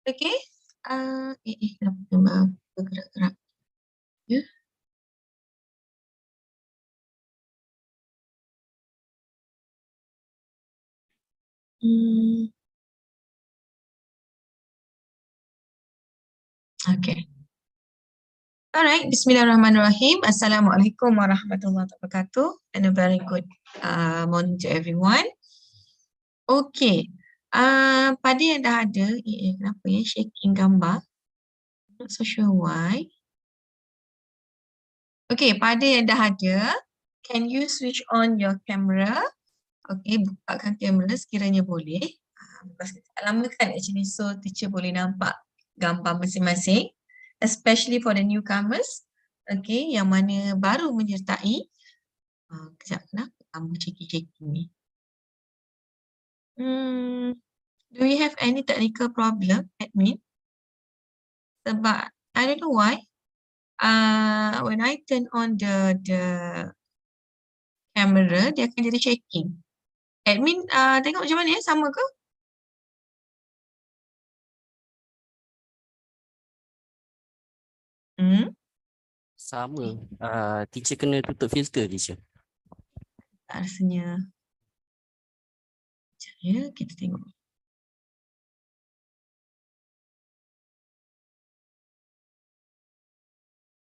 Okay. Kenapa bergerak-gerak? Ya. Okay. Alright, Bismillahirrahmanirrahim. Assalamualaikum warahmatullahi wabarakatuh, and a very good morning to everyone. Okay, pada yang dah ada, kenapa ya shaking gambar? Not so sure why. Okay, pada yang dah ada, can you switch on your camera? Okay, bukakan kamera sekiranya boleh. Lepas kita lama kan actually, so teacher boleh nampak gambar masing-masing, especially for the newcomers. Okay, yang mana baru menyertai. Kejap, kenapa gambar shaking-shaking ni? Do you have any technical problem, admin? Sebab, I don't know why. When I turn on the camera, dia akan jadi shaking. Admin, tengok macam mana ya? Sama ke? Sama. Teacher kena tutup filter, teacher. Tak rasanya. Sekejap ya, kita tengok.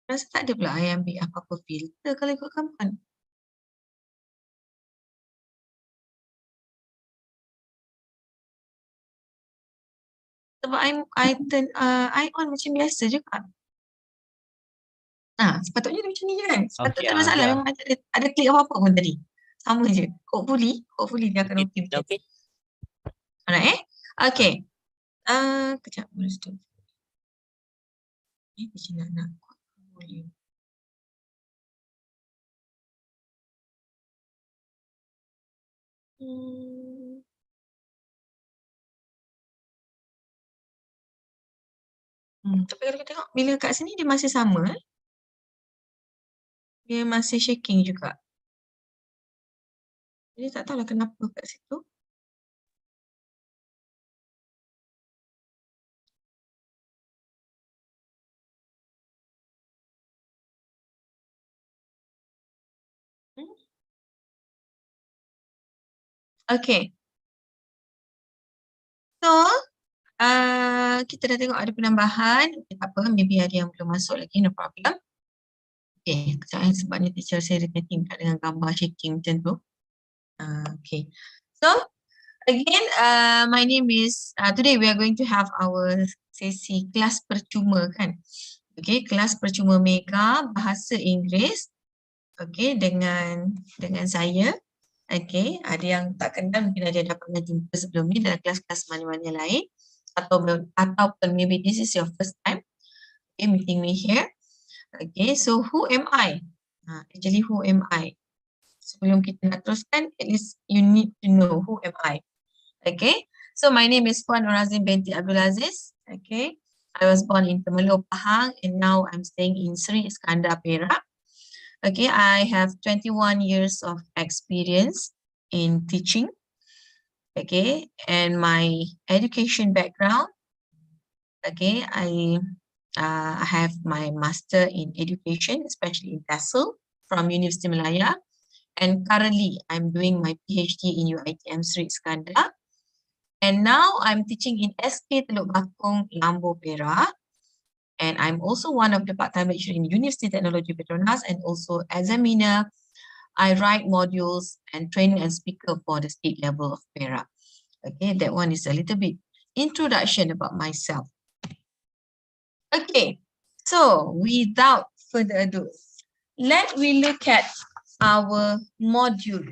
Rasa tak ada pula I ambil apa-apa filter kalau ikut gambar. Sebab I turn I on macam biasa juga. Sepatutnya dia macam ni je kan? Sepatutnya tak ada masalah. Memang ada klik apa-apa pun tadi. Sama je. Hopefully dia akan okay. Okay. Alright Okay. Kejap. Macam nak boleh. Tapi kalau kita tengok bila kat sini dia masih sama. Dia masih shaking juga. Jadi tak tahulah kenapa kat situ. Okay. So, kita dah tengok ada penambahan. Tak apa, maybe ada yang belum masuk lagi, no problem. Okay, sebabnya teacher saya repeating dengan gambar shaking macam tu. Okay. So, again, my name is, today we are going to have our sesi kelas percuma kan. Okay, kelas percuma mega bahasa Inggeris. Okay, dengan saya. Okay, ada yang tak kenal mungkin ada yang dah pernah jumpa sebelum ni dalam kelas-kelas mana-mana lain. Ataupun maybe this is your first time meeting me here. Okay, so who am I? Actually, who am I? Sebelum kita nak teruskan, at least you need to know who am I. Okay, so my name is Puan Norazin binti Abdul Aziz. Okay, I was born in Temelloh, Pahang, and now I'm staying in Sri Iskandar, Perak. Okay, I have 21 years of experience in teaching. Okay, and my education background. Okay, I have my master in education, especially in TESOL from University Malaya. And currently, I'm doing my PhD in UiTM Sri Iskandar. And now I'm teaching in SK Teluk Bakung, Lambo, Perak. And I'm also one of the part-time lecturers in University Technology Petronas, and also examiner. I write modules and training and speaker for the state level of Perak. Okay, that one is a little bit introduction about myself. Okay, so without further ado, let we look at our module.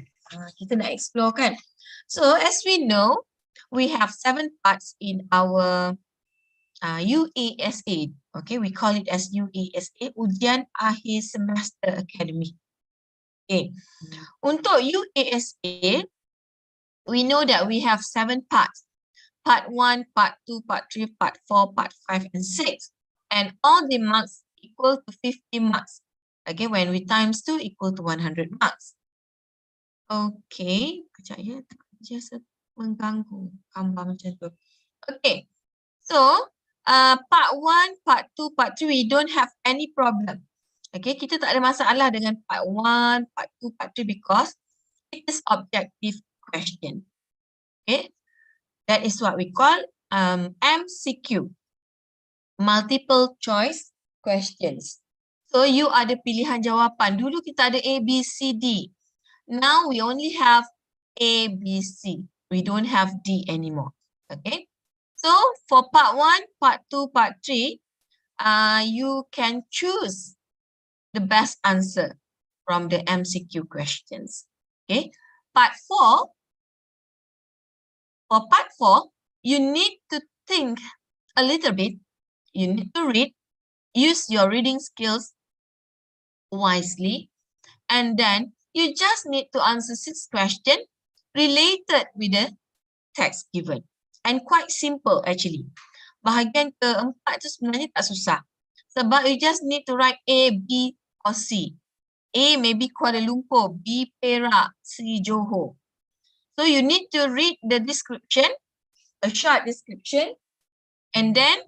Kita nak explore kan. So as we know, we have 7 parts in our UASA. Okay, we call it as UASA, Ujian Akhir Semester Academy. Okay, untuk UASA, we know that we have 7 parts. Part 1, Part 2, Part 3, Part 4, Part 5, and 6. And all the marks equal to 50 marks. Okay, when we times 2 equal to 100 marks. Okay, kejap ya, tak biasa mengganggu gambar macam tu. Okay, So, part 1, part 2, part 3, we don't have any problem. Okay, kita tak ada masalah dengan part 1, part 2, part 3 because it is objective question. Okay, that is what we call MCQ, multiple choice questions. So, you ada pilihan jawapan. Dulu kita ada A, B, C, D. Now, we only have A, B, C. We don't have D anymore. Okay. So, for part 1, part 2, part 3, you can choose the best answer from the MCQ questions. Okay. Part 4, for part 4, you need to think a little bit. You need to read, use your reading skills wisely, and then you just need to answer 6 questions related with the text given. And quite simple actually. Bahagian keempat tu sebenarnya tak susah. Sebab you just need to write A, B or C. A maybe Kuala Lumpur, B Perak, C Johor. So you need to read the description, a short description, and then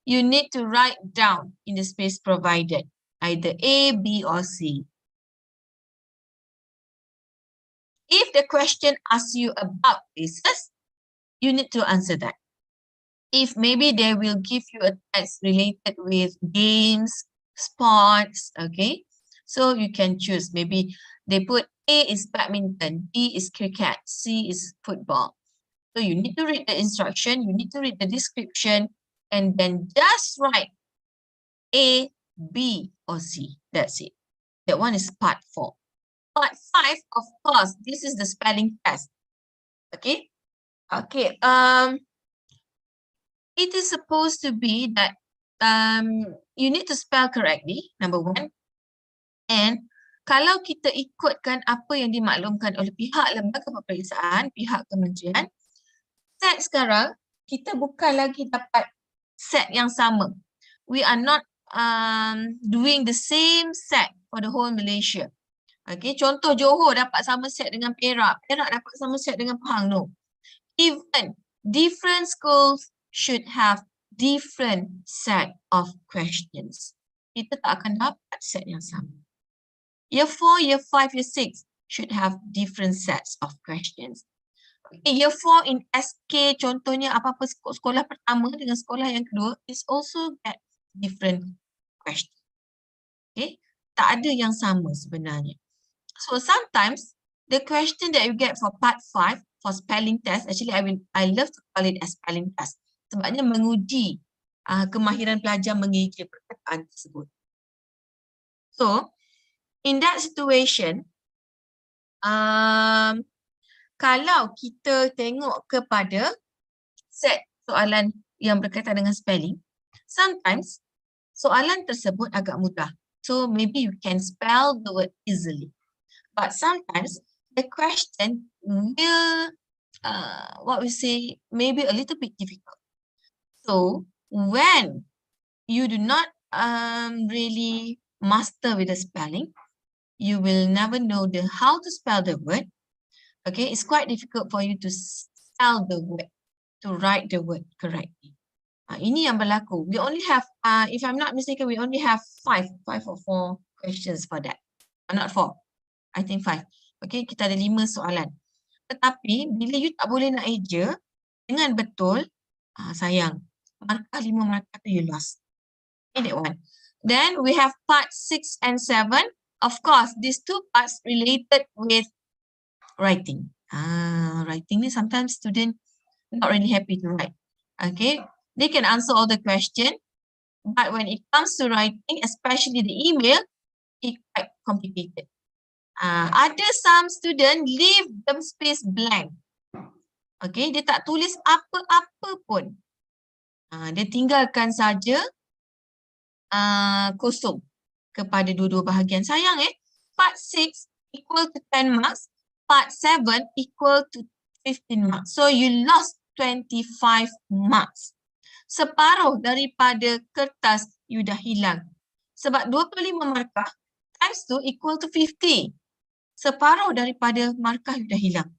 you need to write down in the space provided, either A, B or C. If the question asks you about places, you need to answer that. If maybe they will give you a text related with games, sports, okay? So you can choose. Maybe they put A is badminton, B is cricket, C is football. So you need to read the instruction, you need to read the description, and then just write A, B, or C. That's it. That one is part 4. Part 5, of course, this is the spelling test. Okay? Okay. It is supposed to be that you need to spell correctly, number 1. And kalau kita ikutkan apa yang dimaklumkan oleh pihak lembaga peperiksaan, pihak kementerian, set sekarang kita bukan lagi dapat set yang sama. We are not doing the same set for the whole Malaysia. Okay, contoh Johor dapat sama set dengan Perak, Perak dapat sama set dengan Pahang. No. Even different schools should have different set of questions. Kita tak akan dapat set yang sama. Year 4, Year 5, Year 6 should have different sets of questions. Okay, Year 4 in SK, contohnya apa-apa sekolah pertama dengan sekolah yang kedua is also get different questions. Okay, tak ada yang sama sebenarnya. So sometimes the question that you get for part 5 for spelling test, actually I love to call it as spelling test. Sebabnya menguji kemahiran pelajar mengeja perkataan tersebut. So, in that situation, kalau kita tengok kepada set soalan yang berkaitan dengan spelling, sometimes soalan tersebut agak mudah. So, maybe you can spell the word easily. But sometimes the question will, what we say, maybe a little bit difficult. So, when you do not really master with the spelling, you will never know how to spell the word. Okay, it's quite difficult for you to spell the word, to write the word correctly. Ini yang berlaku. We only have, if I'm not mistaken, we only have 5 or 4 questions for that. Not 4, I think 5. Okay, kita ada 5 soalan. Tetapi, bila you tak boleh nak eja dengan betul, sayang. Markah 5 markah tu you lost. Okay, that one. Then we have part 6 and 7. Of course, these 2 parts related with writing. Writing ni sometimes student not really happy to write. Okay, they can answer all the question, but when it comes to writing, especially the email, it's quite complicated. Ada some student leave the space blank. Okay, dia tak tulis apa-apa pun. Dia tinggalkan saja kosong kepada dua-dua bahagian. Sayang part 6 equal to 10 marks, part 7 equal to 15 marks. So you lost 25 marks. Separuh daripada kertas you dah hilang. Sebab 25 markah times 2 equal to 50. Separuh daripada markah you dah hilang.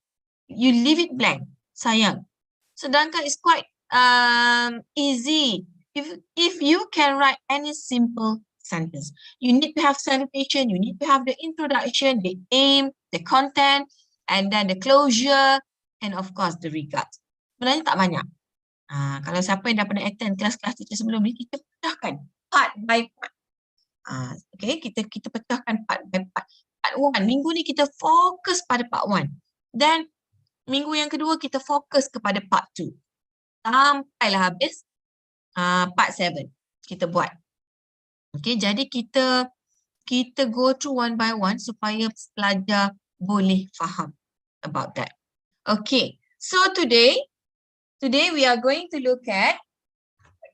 You leave it blank. Sayang. Sedangkan it's quite easy. If you can write any simple sentence, you need to have salutation, you need to have the introduction, the aim, the content, and then the closure, and of course the regards. Sebenarnya tak banyak. Kalau siapa yang dah pernah attend kelas-kelas teacher sebelum ni, kita pecahkan part by part. Okay, kita pecahkan part by part. Part 1, minggu ni kita fokus pada part 1. Then minggu yang kedua kita fokus kepada part 2. Sampailah habis part 7 kita buat. Okay, jadi kita go through one by one supaya pelajar boleh faham about that. Okay, so today we are going to look at,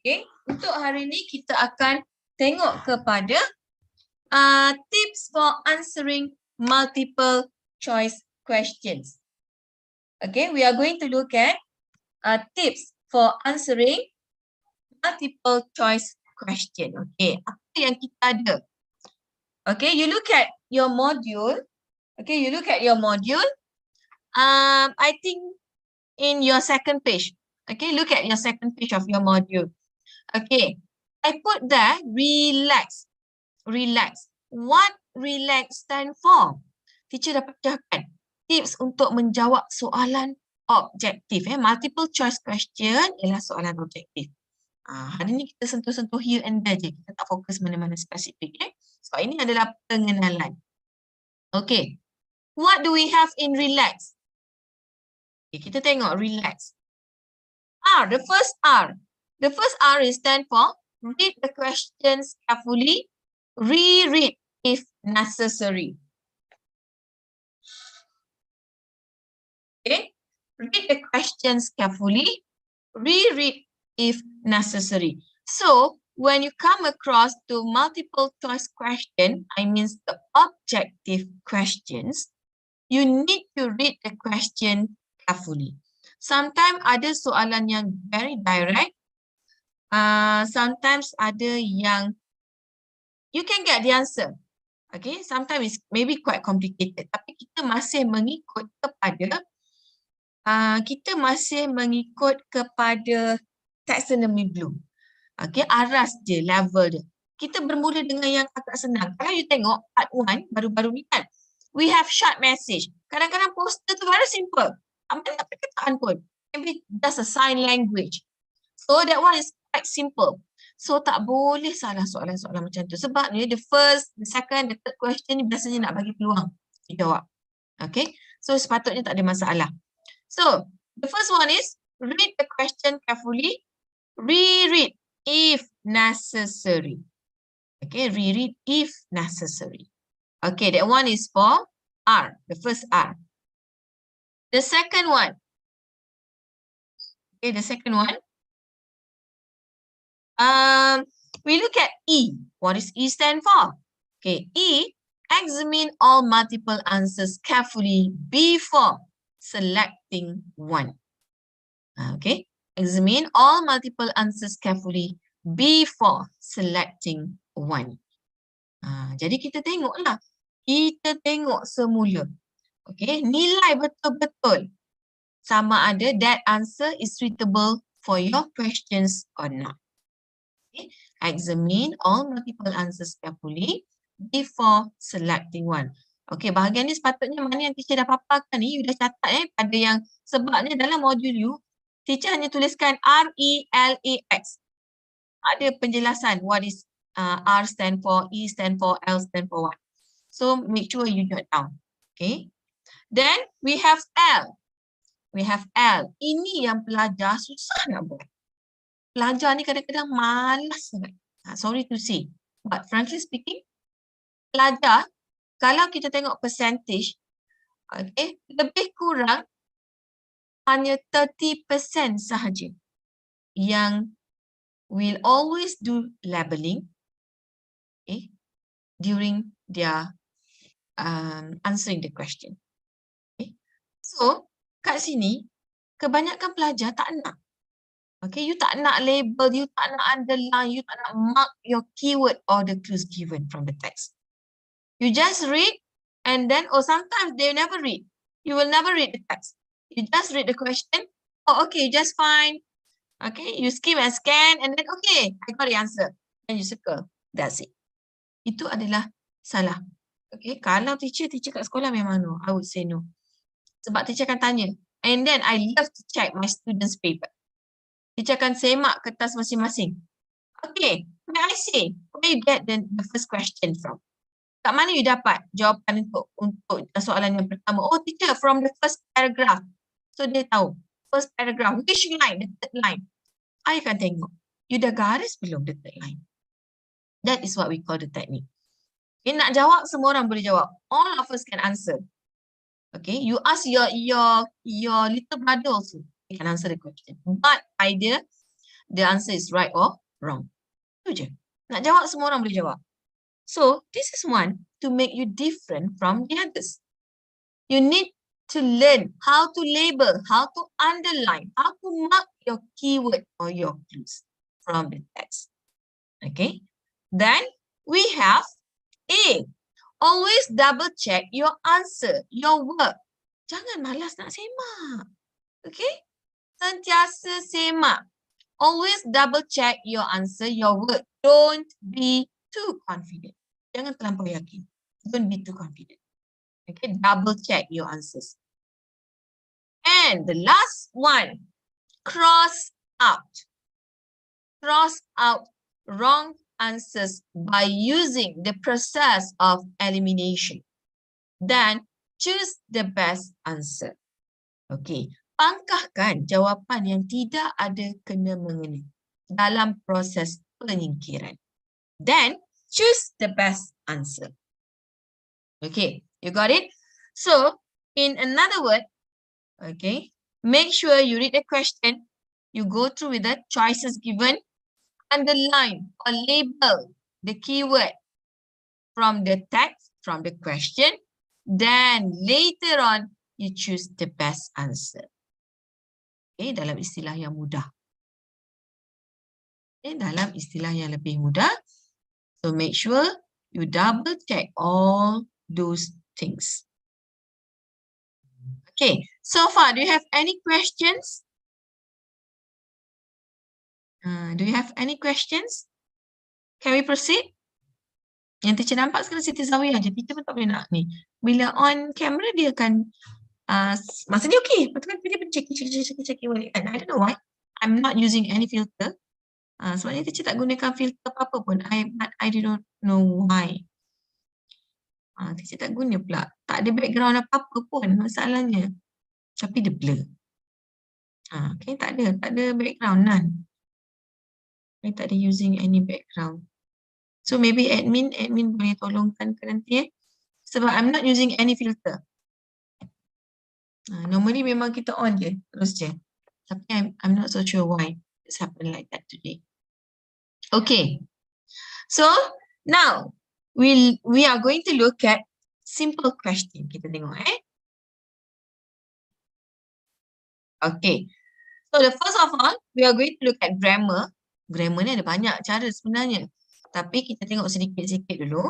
okay, untuk hari ni kita akan tengok kepada tips for answering multiple choice questions. Okay, we are going to look at tips for answering multiple choice question. Okay, apa yang kita ada? Okay, you look at your module. Okay, you look at your module. I think in your second page. Okay, look at your second page of your module. Okay, I put there relax. Relax. What relax stand for? Teacher dah pecahkan. Tips untuk menjawab soalan objektif. Multiple choice question ialah soalan objektif. Hari ni kita sentuh-sentuh here and there je. Kita tak fokus mana-mana spesifik. So ini adalah pengenalan. Okay. What do we have in relax? Okay, kita tengok relax. The first R. The first R is stand for read the questions carefully. Reread if necessary. Okay. Read the questions carefully. Reread if necessary. So when you come across to multiple choice question, I mean the objective questions, you need to read the question carefully. Sometimes ada soalan yang very direct. Sometimes ada yang you can get the answer. Okay, sometimes it's maybe quite complicated. Tapi kita masih mengikut kepada taxonomy blue. Okay, aras je, level dia. Kita bermula dengan yang agak senang. Kalau you tengok part 1, baru-baru ni kan, we have short message. Kadang-kadang poster tu very simple. Tak perkataan pun. Maybe just a sign language. So that one is quite simple. So tak boleh salah soalan-soalan macam tu. Sebab ni the first, the second, the third question ni biasanya nak bagi peluang dijawab. Okay, so sepatutnya tak ada masalah. So the first one is read the question carefully. Reread if necessary. Okay, reread if necessary. Okay, that one is for R, the first R. The second one. Okay, the second one. We look at E. What does E stand for? Okay, E, examine all multiple answers carefully before selecting one. Okay, examine all multiple answers carefully before selecting one. Jadi kita tengoklah. Kita tengok semula. Okay, nilai betul-betul sama ada that answer is suitable for your questions or not. Okay, examine all multiple answers carefully before selecting one. Okay, bahagian ni sepatutnya mana yang teacher dah paparkan ni, you dah catat pada yang sebabnya dalam modul you, teacher hanya tuliskan RELAX. Ada penjelasan what is R stand for, E stand for, L stand for what. So make sure you jot down. Okay. Then we have L. We have L. Ini yang pelajar susah nak buat. Pelajar ni kadang-kadang malas sangat. Sorry to say. But frankly speaking, pelajar, kalau kita tengok percentage, okay, lebih kurang hanya 30% sahaja yang will always do labeling, okay, during their answering the question. Okay. So, kat sini, kebanyakan pelajar tak nak. Okay, you tak nak label, you tak nak underline, you tak nak mark your keyword or the clues given from the text. You just read and then, or sometimes they never read. You will never read the text. You just read the question. Oh, okay, just fine. Okay, you skim and scan and then okay, I got the answer. And you circle. That's it. Itu adalah salah. Okay, kalau teacher kat sekolah memang no. I would say no. Sebab teacher akan tanya. And then I love to check my students' paper. Teacher akan semak kertas masing-masing. Okay, may I say, where you get the first question from? Kat mana you dapat jawapan untuk soalan yang pertama? Oh, teacher, from the first paragraph. So, dia tahu. First paragraph, which line? The third line. I akan tengok. You dah garis belum the third line? That is what we call the technique. Okay, nak jawab, semua orang boleh jawab. All of us can answer. Okay, you ask your little brother also. He can answer the question. But either the answer is right or wrong. Itu je. Nak jawab, semua orang boleh jawab. So, this is one to make you different from the others. You need to learn how to label, how to underline, how to mark your keyword or your clues from the text. Okay. Then we have A. Always double check your answer, your work. Jangan malas nak semak. Okay. Sentiasa semak. Always double check your answer, your work. Don't be too confident. Jangan terlampau yakin. Don't be too confident. Okay, double check your answers. And the last one, cross out. Cross out wrong answers by using the process of elimination. Then choose the best answer. Okay, pangkahkan jawapan yang tidak ada kena-mengena dalam proses penyingkiran. Then choose the best answer. Okay, you got it? So, in another word, okay, make sure you read the question, you go through with the choices given, underline or label the keyword from the text, from the question, then later on, you choose the best answer. Okay, dalam istilah yang mudah. Okay, dalam istilah yang lebih mudah. So, make sure you double check all those things. Okay, so far, do you have any questions? Do you have any questions? Can we proceed? Yang teacher nampak sekarang Siti Zawiyah je. Teacher pun tak boleh nak ni. Bila on camera, dia akan masa ni okay. Lepas tu kan dia pun check balik kan. I don't know why. I'm not using any filter. Sebabnya teacher tak gunakan filter apa-apa pun. But I do not know why. Teacher tak guna pula. Tak ada background apa-apa pun masalahnya. Tapi dia blur. Okay, tak ada background, none. Okay, tak ada using any background. So maybe admin boleh tolongkan ke nanti sebab I'm not using any filter. Normally memang kita on je, terus je. Tapi I'm not so sure why it's happened like that today. Okay. So now we are going to look at simple question. Kita tengok Okay. So the first of all, we are going to look at grammar. Grammar ni ada banyak cara sebenarnya. Tapi kita tengok sedikit-sedikit dulu.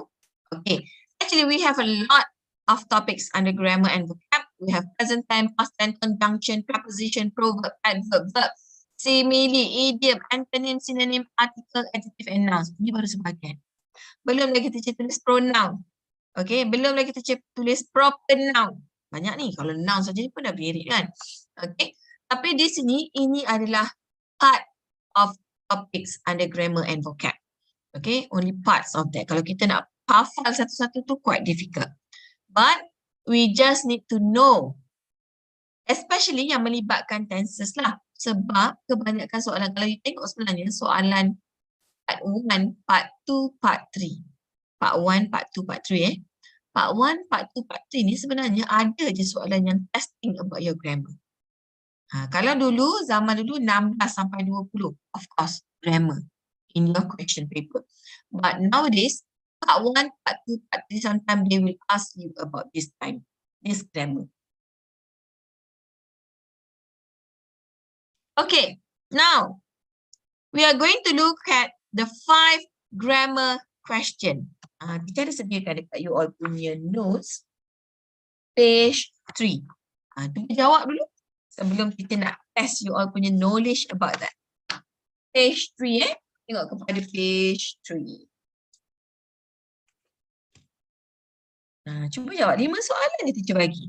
Okay. Actually, we have a lot of topics under grammar and vocab. We have present time, past tense, conjunction, preposition, proverb, adverb, verb, simile, idiom, antonym, synonym, article, adjective, and nouns. Ini baru sebahagian. Belum lagi kita tulis pronoun. Okay. Belum lagi kita tulis proper noun. Banyak ni. Kalau noun saja ni pun dah berit kan. Okay. Tapi di sini, ini adalah part of topics under grammar and vocab. Okay, only parts of that. Kalau kita nak hafal satu-satu tu quite difficult. But we just need to know. Especially yang melibatkan tenses lah. Sebab kebanyakan soalan, kalau you tengok sebenarnya soalan part 1, part 2, part 3. Part 1, part 2, part 3 Part 1, part 2, part 3 ni sebenarnya ada je soalan yang testing about your grammar. Kalau dulu, zaman dulu 16 sampai 20, of course, grammar in your question paper. But nowadays, part 1, part 2, part 3, sometimes they will ask you about this grammar. Okay, now we are going to look at the 5 grammar question. Kita ada sediakan dekat you all punya notes, page 3. Kita jawab dulu sebelum kita nak test you all punya knowledge about that. Page 3 Tengok kepada page 3. Cuba jawab 5 soalan ni teacher bagi.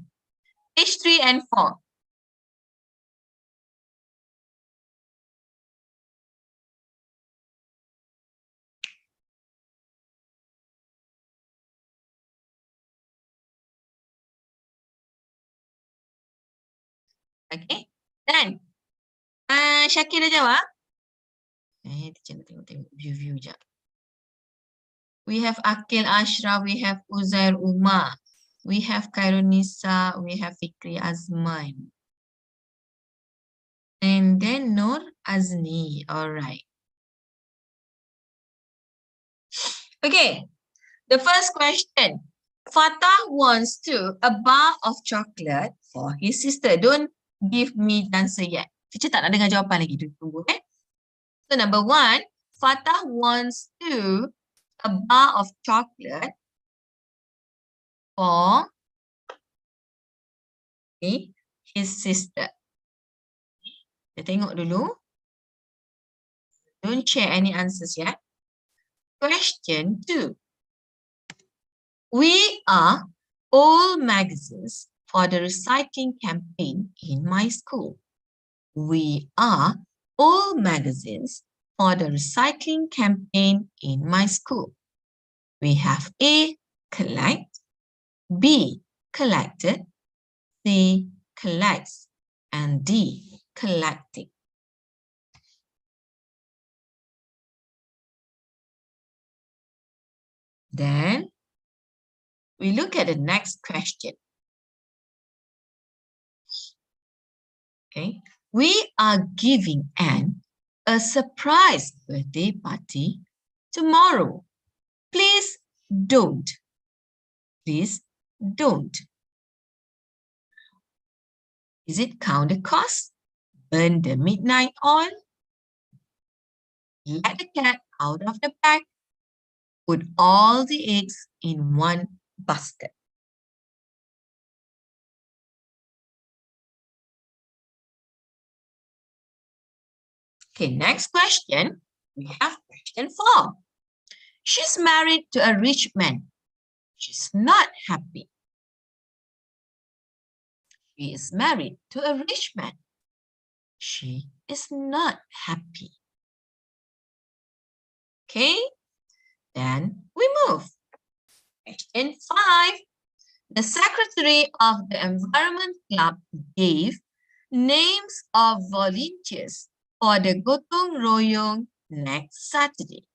Page 3 and 4. Okay. Dan Syakir dah jawab? Teacher nak tengok view je. We have Akil Ashraf, we have Uzair Umar, we have Khairunisa, we have Fikri Azman. And then Nur Azni. Alright. Okay. The first question. Fatah wants a bar of chocolate for his sister. Don't give me the answer yet. Teacher tak nak dengar jawapan lagi. Tunggu. So number 1, Fatah wants a bar of chocolate for his sister. Kita tengok dulu. Don't share any answers yet. Question 2. We are all magazines for the recycling campaign in my school. We are all magazines for the recycling campaign in my school. We have A, collect, B, collected, C, collects, and D, collecting. Then we look at the next question. Okay, we are giving Anne a surprise birthday party tomorrow. Please don't. Please don't. Is it count the cost? Burn the midnight oil? Let the cat out of the bag? Put all the eggs in one basket. Okay, next question. We have question 4. She's married to a rich man. She's not happy. She is married to a rich man. She is not happy. Okay, then we move. Question 5. The secretary of the Environment Club gave names of volunteers for the Gotong Royong next Saturday.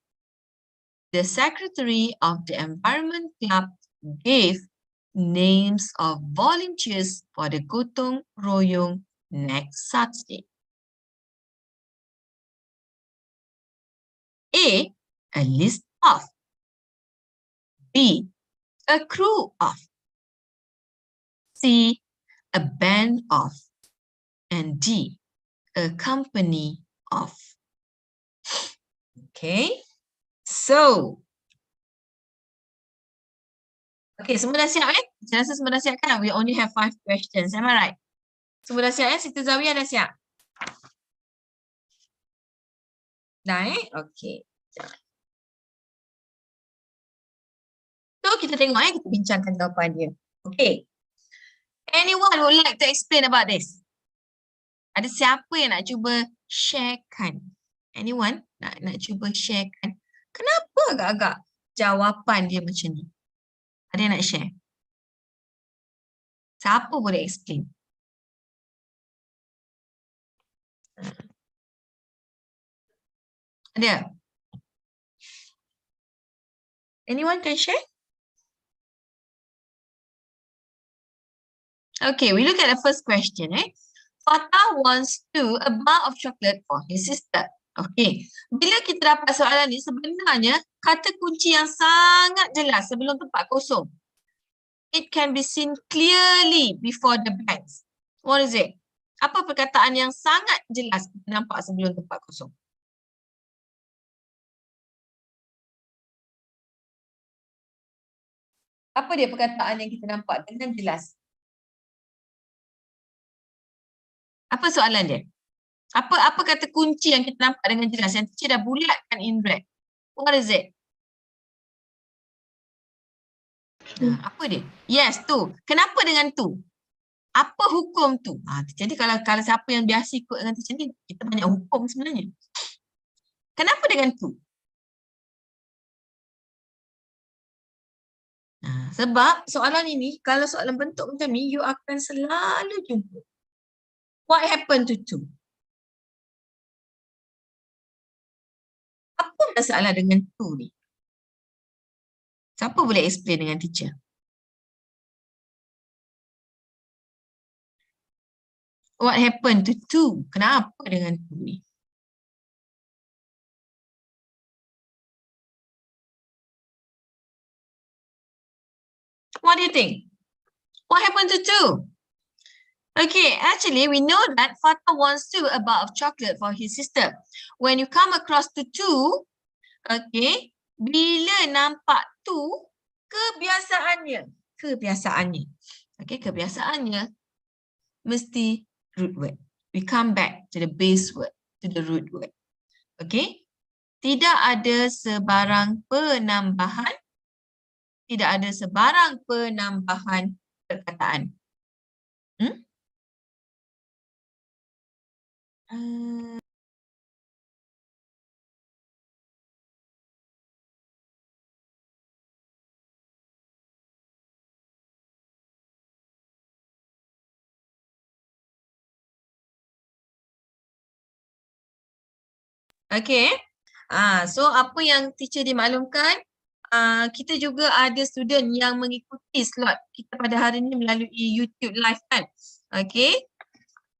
The secretary of the Environment Club gave names of volunteers for the Gotong Royong next Saturday. A list of. B, a crew of. C, a band of. And D, a company of. Okay, so. Okay, semua dah siap Saya rasa semua dah siap kan? We only have 5 questions, am I right? Semua dah siap Siti Zawiyah dah siap? Dah Okay. So, kita tengok kita bincangkan jawapan dia. Okay. Anyone would like to explain about this? Ada siapa yang nak cuba sharekan? Anyone nak cuba sharekan? Kenapa agak-agak jawapan dia macam ni? Ada yang nak share? Siapa boleh explain? Ada? Anyone can share? Okay, we look at the first question. Fatah wants a bar of chocolate for his sister. Okay, bila kita dapat soalan ni, sebenarnya kata kunci yang sangat jelas sebelum tempat kosong. It can be seen clearly before the blanks. What is it? Apa perkataan yang sangat jelas kita nampak sebelum tempat kosong? Apa dia perkataan yang kita nampak dengan jelas? Apa soalan dia? Apa kata kunci yang kita nampak dengan jelas yang teacher dah bulatkan in red? What is it? Apa dia? Yes, tu. Kenapa dengan tu? Apa hukum tu? Jadi kalau siapa yang biasa ikut dengan teacher ni, kita banyak hukum sebenarnya. Kenapa dengan tu? Sebab soalan ini, kalau soalan bentuk macam ni, you akan selalu jumpa. What happened to two? Apa masalah dengan tu ni? Siapa boleh explain dengan teacher? What happened to two? Kenapa dengan tu ni? What do you think? What happened to two? Okay, actually we know that Fatah wants to a bar of chocolate for his sister. When you come across to two, okay, bila nampak tu, kebiasaannya, okay, kebiasaannya mesti root word. We come back to the base word, to the root word. Okay, tidak ada sebarang penambahan, perkataan. Okay, so apa yang teacher dimaklumkan, kita juga ada student yang mengikuti slot kita pada hari ini melalui YouTube live kan. Okay,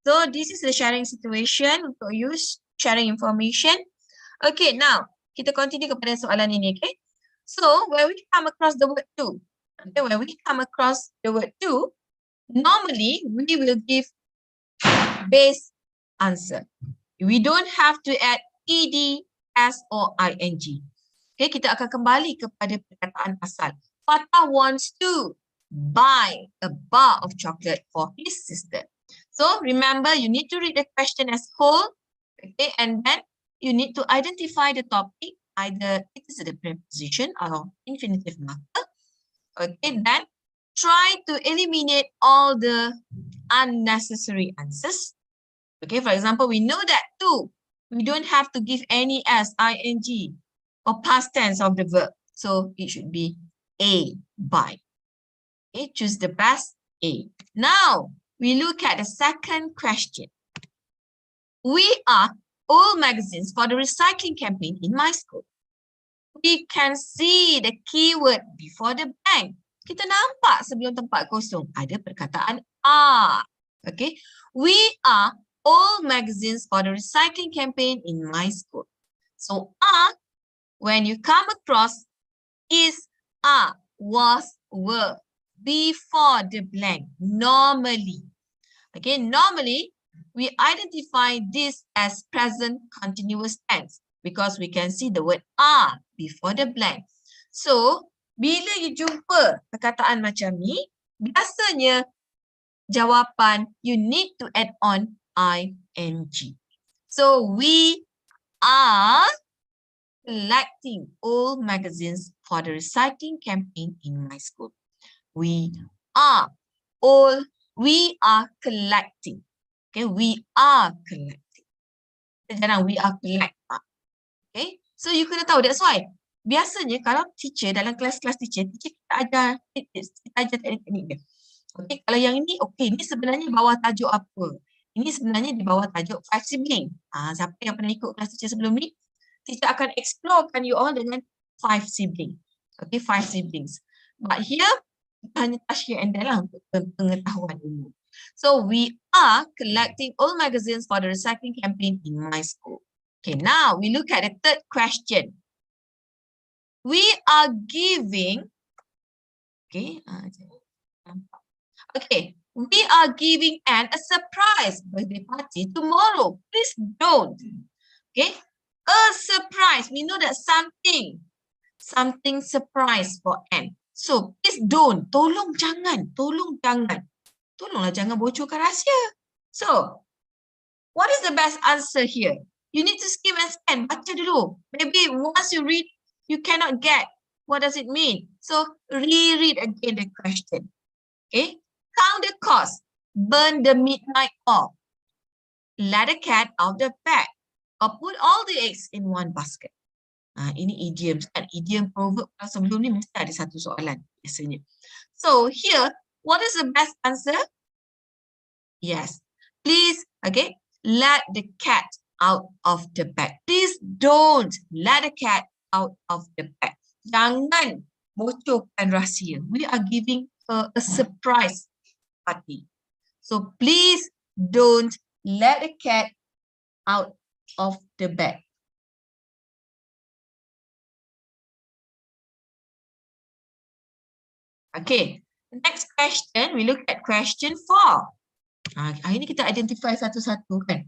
so this is the sharing situation untuk you sharing information. Okay, now kita continue kepada soalan ini. Okay, so when we come across the word to, okay, normally we will give base answer. We don't have to add ed, s or ing. Okay, kita akan kembali kepada perkataan asal. Fatah wants to buy a bar of chocolate for his sister. So remember, you need to read the question as whole, okay, and then you need to identify the topic, either it is the preposition or infinitive marker. Okay, then try to eliminate all the unnecessary answers. Okay, for example, we know that to, we don't have to give any s, ing, or past tense of the verb. So it should be a, buy. Okay, choose the best, A. Now, we look at the second question. We are all magazines for the recycling campaign in my school. We can see the keyword before the blank. Kita nampak sebelum tempat kosong ada perkataan are. Okay, we are all magazines for the recycling campaign in my school. So are, when you come across, is, are, was, were, before the blank, normally. Okay, normally we identify this as present continuous tense because we can see the word are before the blank. So, bila you jumpa perkataan macam ni, biasanya jawapan you need to add on ing. So, we are collecting old magazines for the recycling campaign in my school. We are collecting. Okay, we are collecting. Jarang we are collect. Okay, so you kena tahu, that's why biasanya kalau teacher dalam kelas-kelas teacher kita ajar teknik dia. Okay, kalau yang ini, okay, ini sebenarnya bawah tajuk apa? Ini sebenarnya di bawah tajuk 5 sibling. Siapa yang pernah ikut kelas teacher sebelum ni, teacher akan explorekan you all dengan 5 sibling. Okay, 5 siblings. But here, hanya touch here and there lah untuk pengetahuan umum. So, we are collecting all magazines for the recycling campaign in my school. Okay, now we look at the third question. We are giving, okay, we are giving Anne a surprise birthday party tomorrow. Please don't. Okay, a surprise. We know that something surprise for Anne. So please don't. Tolong jangan. Tolonglah jangan bocorkan rahsia. So What is the best answer here? You need to skim and scan. Baca dulu. Maybe once you read, you cannot get. What does it mean? So reread again the question. Okay. Count the cost. Burn the midnight oil. Let a cat out the bag. Or put all the eggs in one basket. Ini idiom kan? Idiom proverb sebelum ni mesti ada satu soalan biasanya. So here, what is the best answer? Yes. Please, okay, let the cat out of the bag. Please don't let the cat out of the bag. Jangan bocorkan rahsia. We are giving a surprise party. So please don't let the cat out of the bag. Okay, next question, we look at question 4. Hari ni kita identify satu-satu kan?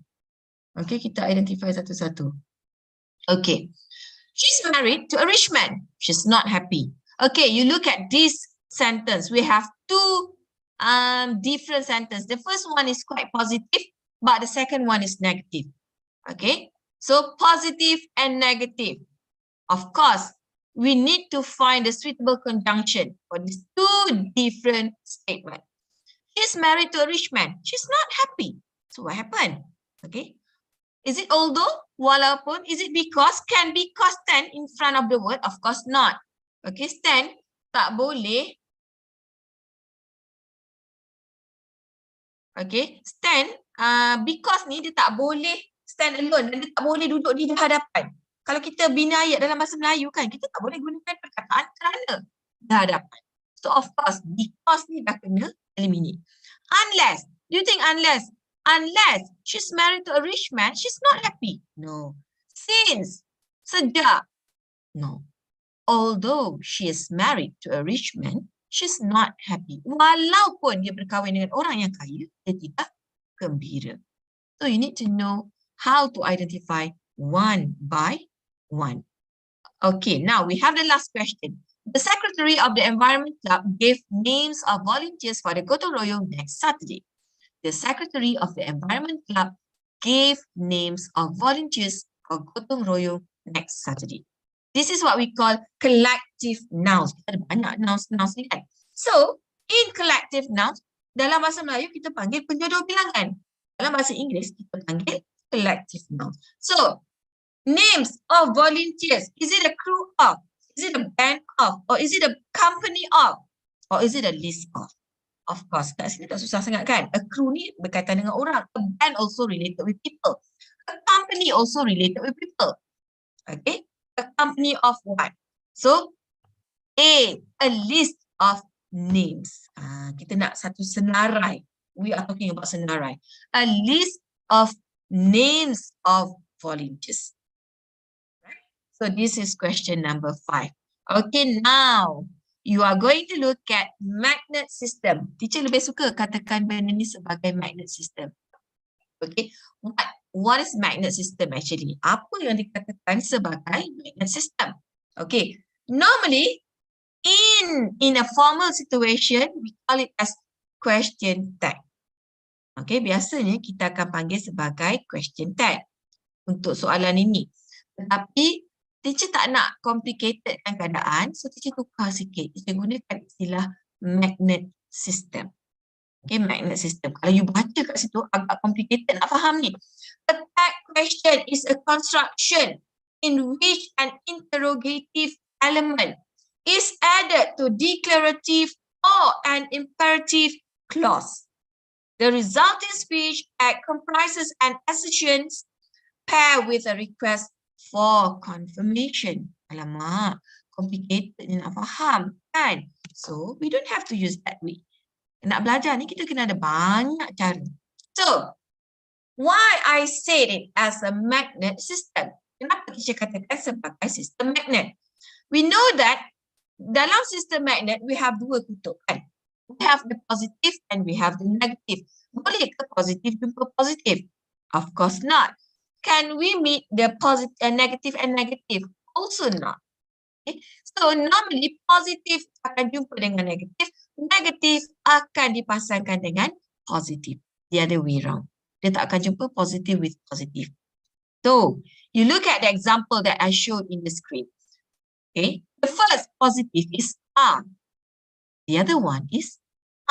Okay, kita identify satu-satu. Okay, she's married to a rich man. She's not happy. Okay, you look at this sentence. We have two different sentences. The first one is quite positive, but the second one is negative. Okay, so positive and negative. Of course, we need to find a suitable conjunction for these two different statements. She's married to a rich man. She's not happy. So what happened? Okay. Is it although, walaupun, is it because? Can because stand in front of the word? Of course not. Okay, stand tak boleh. Okay, stand because ni dia tak boleh stand alone dan dia tak boleh duduk di hadapan. Kalau kita bina ayat dalam bahasa Melayu kan, kita tak boleh gunakan perkataan kerana di hadapan. So of course, because ni dah kena eliminate. Unless, do you think unless she's married to a rich man, she's not happy? No. Since, sejak, no. Although she is married to a rich man, she's not happy. Walaupun dia berkahwin dengan orang yang kaya, dia tidak gembira. So you need to know how to identify one by one. Okay, now we have the last question. The secretary of the Environment Club gave names of volunteers for the gotong royong next Saturday. The secretary of the Environment Club gave names of volunteers for gotong royong next Saturday. This is what we call collective nouns. Kita ada banyak nouns ni kan. So, in collective nouns, dalam bahasa Melayu kita panggil penjodoh bilangan. Dalam bahasa Inggeris kita panggil collective nouns. So, names of volunteers. Is it a crew of? Is it a band of? Or is it a company of? Or is it a list of? Of course, kat sini tak susah sangat kan? A crew ni berkaitan dengan orang. A band also related with people. A company also related with people. Okay? A company of what? So, a list of names. Kita nak satu senarai. We are talking about senarai. A list of names of volunteers. Right? So, this is question number 5. Okay, now you are going to look at magnet system. Teacher lebih suka katakan benda ni sebagai magnet system. Okay, what is magnet system actually? Apa yang dikatakan sebagai magnet system? Okay, normally in a formal situation, we call it as question tag. Okay, biasanya kita akan panggil sebagai question tag untuk soalan ini. Tetapi teacher tak nak complicatedkan keadaan, so teacher tukar sikit. Teacher gunakan istilah magnet system. Okay, magnet system. Kalau you baca kat situ agak complicated nak faham ni. A tag question is a construction in which an interrogative element is added to declarative or an imperative clause. The resulting speech tag comprises an assertion paired with a request for confirmation. Alamak, complicated ni nak faham kan? So, we don't have to use that way. Nak belajar ni kita kena ada banyak cara. So, why I said it as a magnet system? Kenapa kita katakan sebagai sistem magnet? We know that dalam sistem magnet we have dua kutub kan? We have the positive and we have the negative. Boleh ke positif jumpa positif? Of course not. Can we meet the positive and negative? Also not. Okay. So normally positif akan jumpa dengan negatif, negatif akan dipasangkan dengan positif. The other way round. dia tak akan jumpa positive with positive. So, you look at the example that I showed in the screen. Okay, the first positive is are. The other one is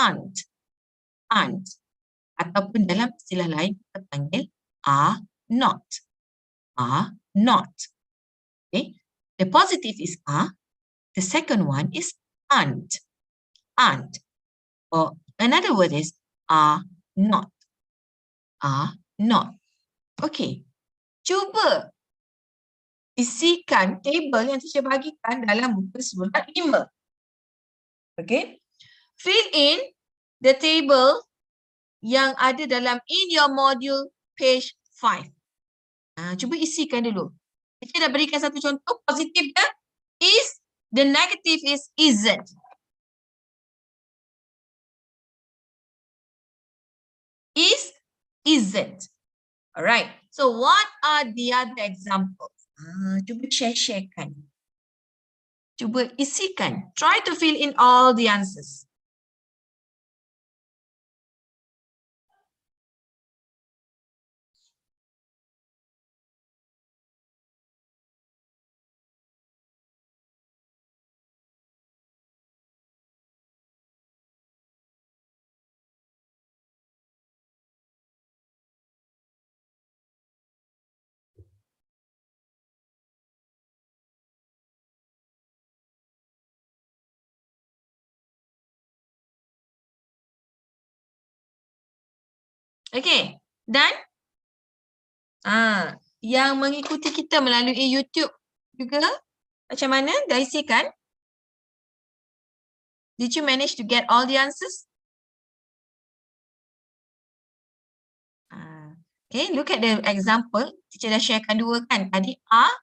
aren't. Aren't. Ataupun dalam istilah lain kita panggil are not. Are not. Okay, the positive is are. The second one is aren't. Aren't. Or another word is are not. Are not. Okay, cuba isikan table yang teacher bagikan dalam muka surat 5. Okay, fill in the table yang ada dalam in your module page 5. Cuba isikan dulu. Teacher dah berikan satu contoh, positif dia is, the negative is isn't. Is, isn't. Alright, so what are the other examples? Cuba share-sharekan. Cuba isikan. Try to fill in all the answers. Okay, done? Yang mengikuti kita melalui YouTube juga, macam mana? Dah isikan? Did you manage to get all the answers? Okay, look at the example. Teacher dah sharekan dua kan? Tadi are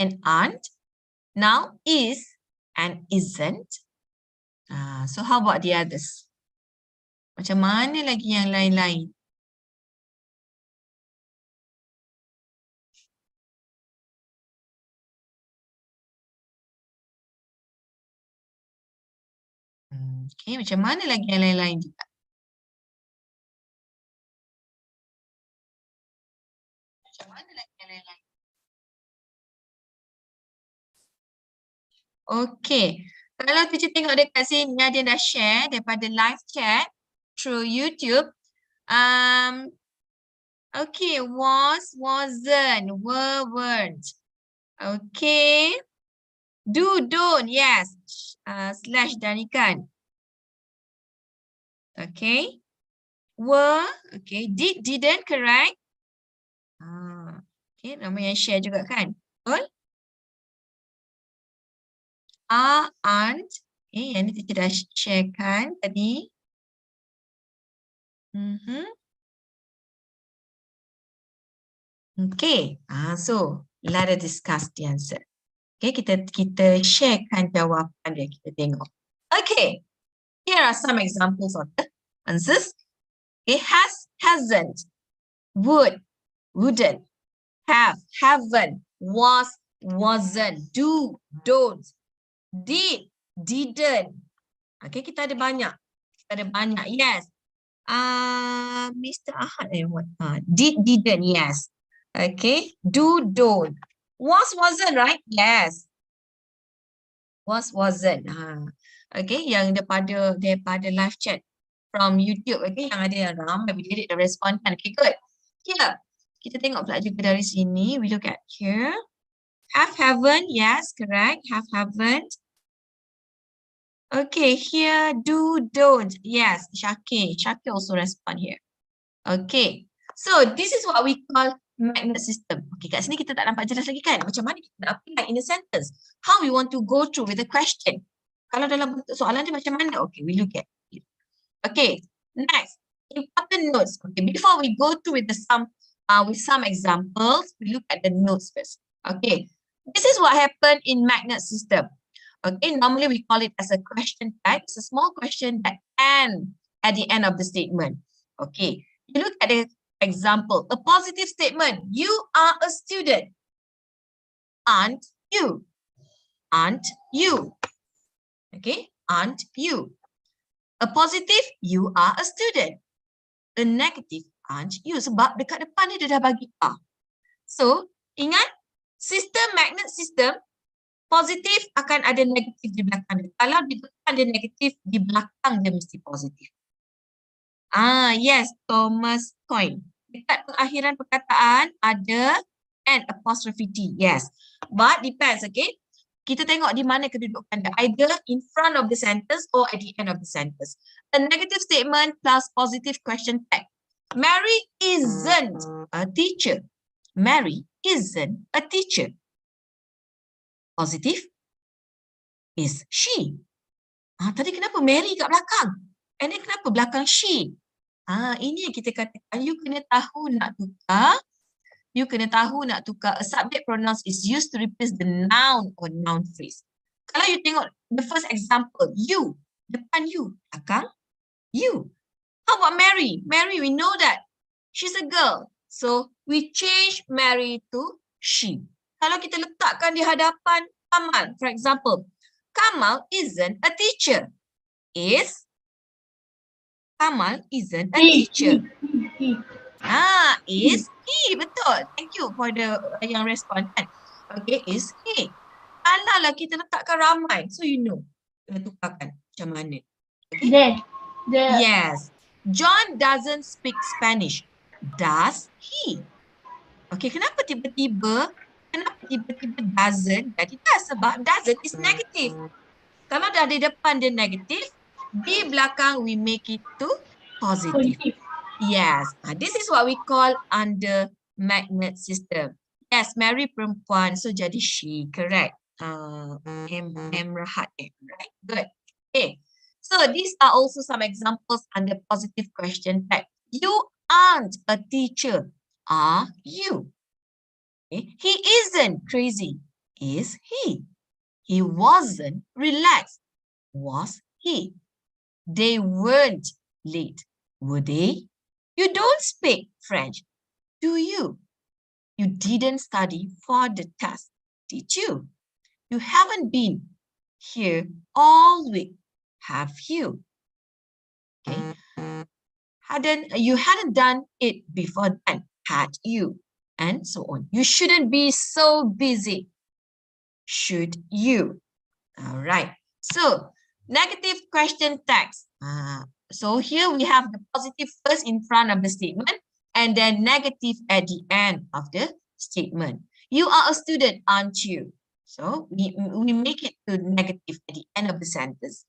and aren't. Now is and isn't. So how about the others? Macam mana lagi yang lain-lain? Okay, macam mana lagi yang lain-lain juga? Macam mana lagi yang lain-lain? Okay, kalau teacher tengok dekat sini ada dah share daripada live chat through YouTube. Okay, was, wasn't, were, weren't. Okay. Do, don't, yes. Slash danikan. Okay. Were, okay. Did, didn't, correct. Okay, nama yang share juga kan. Betul? Aren't. Okay, yang ni kita dah sharekan tadi. Okay, so let us discuss the answer. Okay, kita sharekan jawapan dia, kita tengok. Okay, here are some examples of the answers. Okay, has, hasn't, would, wouldn't, have, haven't, was, wasn't, do, don't, did, didn't. Okay, kita ada banyak. Yes. Mr. Ahad, what? Did, didn't, yes. Okay, do, don't. Was, wasn't, right? Yes. Was, wasn't. Okay, yang daripada live chat from YouTube, okay, yang ada yang ramai bila dia respon kan. Okay, good. Here, kita tengok pula juga dari sini. We look at here. Have, haven't, yes, correct. Have, haven't. Okay, here, do, don't. Yes, Shakir also respond here. Okay, so this is what we call magnet system. Okay, kat sini kita tak nampak jelas lagi kan? Macam mana kita nak apply in a sentence? How we want to go through with the question? Kalau dalam bentuk soalan dia macam mana? Okay, we look at it. Okay, next, important notes. Okay, before we go through with some examples, we look at the notes first. Okay, this is what happened in magnet system. Okay, normally we call it as a question tag. It's a small question that ends at the end of the statement. Okay, you look at the example, a positive statement. You are a student. Aren't you? Aren't you? Okay, aren't you? A positive, you are a student. A negative, aren't you? Sebab dekat depan dia dah bagi are. So, ingat, magnet system, positif akan ada negatif di belakang dia. Kalau di depan dia negatif, di belakang dia mesti positif. Yes, Thomas Coin. Dekat pengakhiran perkataan ada an apostrophe T. Yes. But depends, okay? Kita tengok di mana kedudukan dia. Either in front of the sentence or at the end of the sentence. A negative statement plus positive question tag. Mary isn't a teacher. Mary isn't a teacher. Positive is she. Tadi kenapa Mary kat belakang? And then kenapa belakang she? Ini yang kita katakan, you kena tahu nak tukar. You kena tahu nak tukar. A subject pronoun is used to replace the noun or noun phrase. Kalau you tengok the first example, you, depan you, belakang you. How about Mary? Mary, we know that she's a girl. So, we change Mary to she. Kalau kita letakkan di hadapan Kamal, for example, Kamal isn't a teacher. Kamal isn't a teacher. Is he. Betul. Thank you for the yang respon. Okay, is he. Kalau kita letakkan ramai, so you know. Kita tukarkan macam mana. Okay? Yes. John doesn't speak Spanish. Does he? Okay, kenapa tiba-tiba doesn't? Jadi does, sebab doesn't is negative. Kalau dah di depan dia negatif, di belakang we make it to positive. Yes, this is what we call under magnet system. Yes, Mary perempuan, so jadi she, correct. Rahat, right? Good. Okay, so these are also some examples under positive question tag. You aren't a teacher, are you? Okay. He isn't crazy, is he? He wasn't relaxed, was he? They weren't late, were they? You don't speak French, do you? You didn't study for the test, did you? You haven't been here all week, have you? Okay. You hadn't done it before then, had you? And so on. You shouldn't be so busy, should you? All right. So, negative question tags. So here we have the positive first in front of the statement and then negative at the end of the statement. You are a student, aren't you? So we make it to negative at the end of the sentence.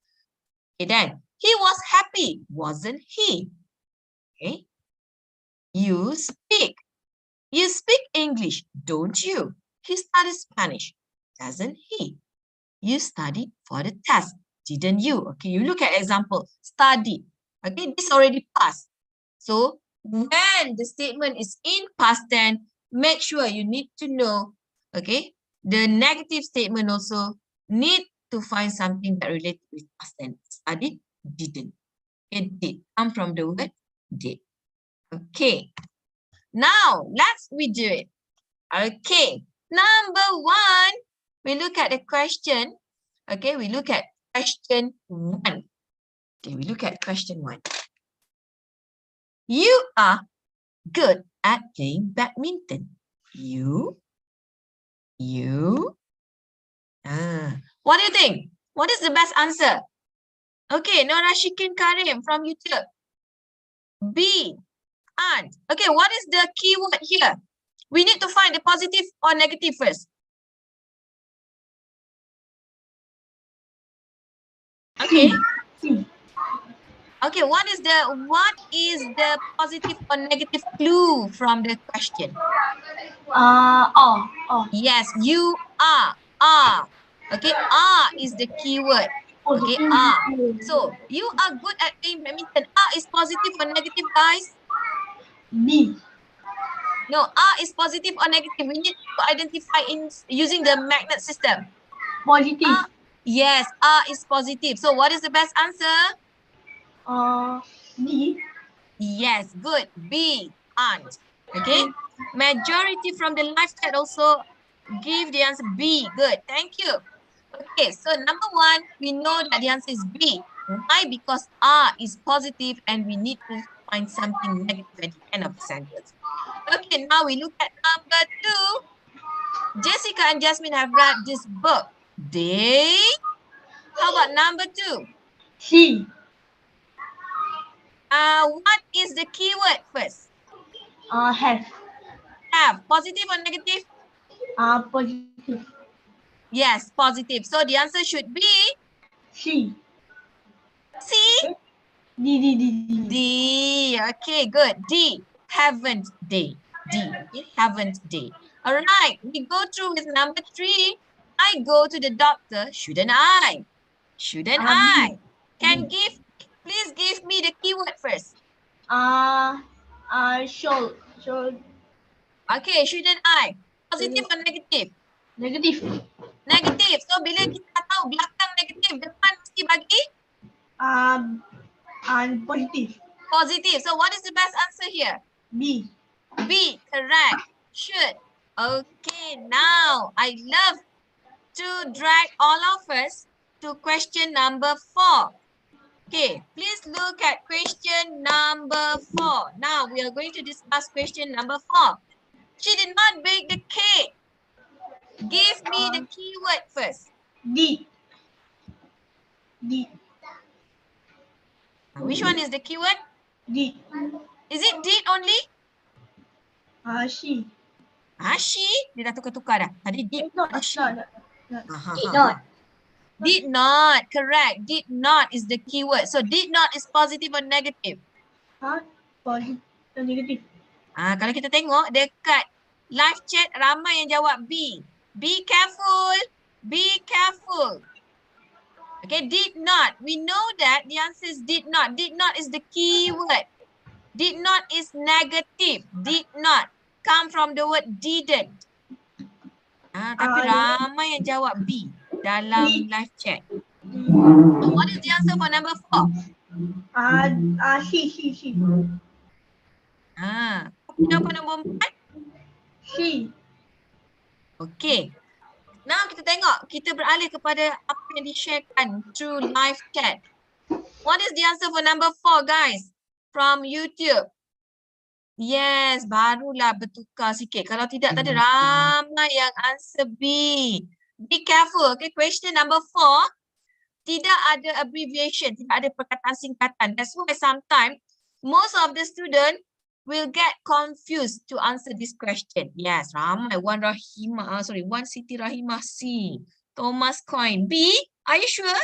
Okay, then he was happy, wasn't he? Okay. You speak English, don't you? He studies Spanish, doesn't he? You studied for the test, didn't you? Okay, you look at example, study. Okay, this already passed. So when the statement is in past tense, make sure you need to know, okay, the negative statement also need to find something that relates with past tense. Studied, didn't. It did come from the word did. Okay. Now, let's redo it. Okay. Number one, we look at the question. Okay, we look at question one. Okay, we look at question one. You are good at playing badminton. You? What do you think? What is the best answer? Okay, Nora Shikin Karim from YouTube. B. And. Okay, what is the keyword here? We need to find the positive or negative first. Okay. Okay, what is the positive or negative clue from the question? Yes, you are. Okay, is the keyword. Okay, so you are good at playing badminton. Is positive or negative, guys? B. No, is positive or negative. We need to identify in using the magnet system. Positive. Yes, is positive. So what is the best answer? B. Yes, good. B, aren't. Okay. Majority from the live chat also give the answer B. Good. Thank you. Okay, so number one, we know that the answer is B. Why? Because is positive and we need to find something negative at the end of the sentence. Okay, now we look at number 2. Jessica and Jasmine have read this book. They. How about number 2? She. What is the keyword first? Have. Have. Positive or negative? Positive. Yes, positive. So the answer should be She. C. D. D. Okay, good. D. Haven't they? D. Okay, haven't they? All right, we go through with number 3. I go to the doctor. Shouldn't I? Shouldn't I? Please give me the keyword first. Should. Okay, shouldn't I? Positive or negative? Negative. Negative. So bila kita tahu belakang negatif, depan mesti bagi Positive. positive. So what is the best answer here? B. B, correct. Should. Okay, now I love to drag all of us to question number 4. Okay, please look at question number 4. Now we are going to discuss question number 4. She did not bake the cake. Give me the keyword first. D. Which one is the keyword? D. Is it did only? She. She? Dia dah tukar-tukar dah. Tadi did. Not. Ada she. Did not. Did not. Correct. Did not is the keyword. So did not is positive or negative? Positive. Negative. Kalau kita tengok dekat live chat ramai yang jawab B. Be careful. Be careful. Okay, did not. We know that the answer is did not. Did not is the keyword. Did not is negative. Did not come from the word didn't. Tapi ramai yang jawab B dalam live chat. So what is the answer for number 4? She. Jawapan nombor 4? She. Okay. Now kita tengok, kita beralih kepada apa yang di-sharekan through live chat. What is the answer for number 4, guys? From YouTube. Yes, barulah bertukar sikit. Kalau tidak, tadi ramai yang answer B. Be careful. Okay, question number 4. Tidak ada abbreviation, tidak ada perkataan singkatan. That's why sometimes most of the student will get confused to answer this question. Yes, ramai. One Siti Rahimah C. Thomas Coin B. Are you sure?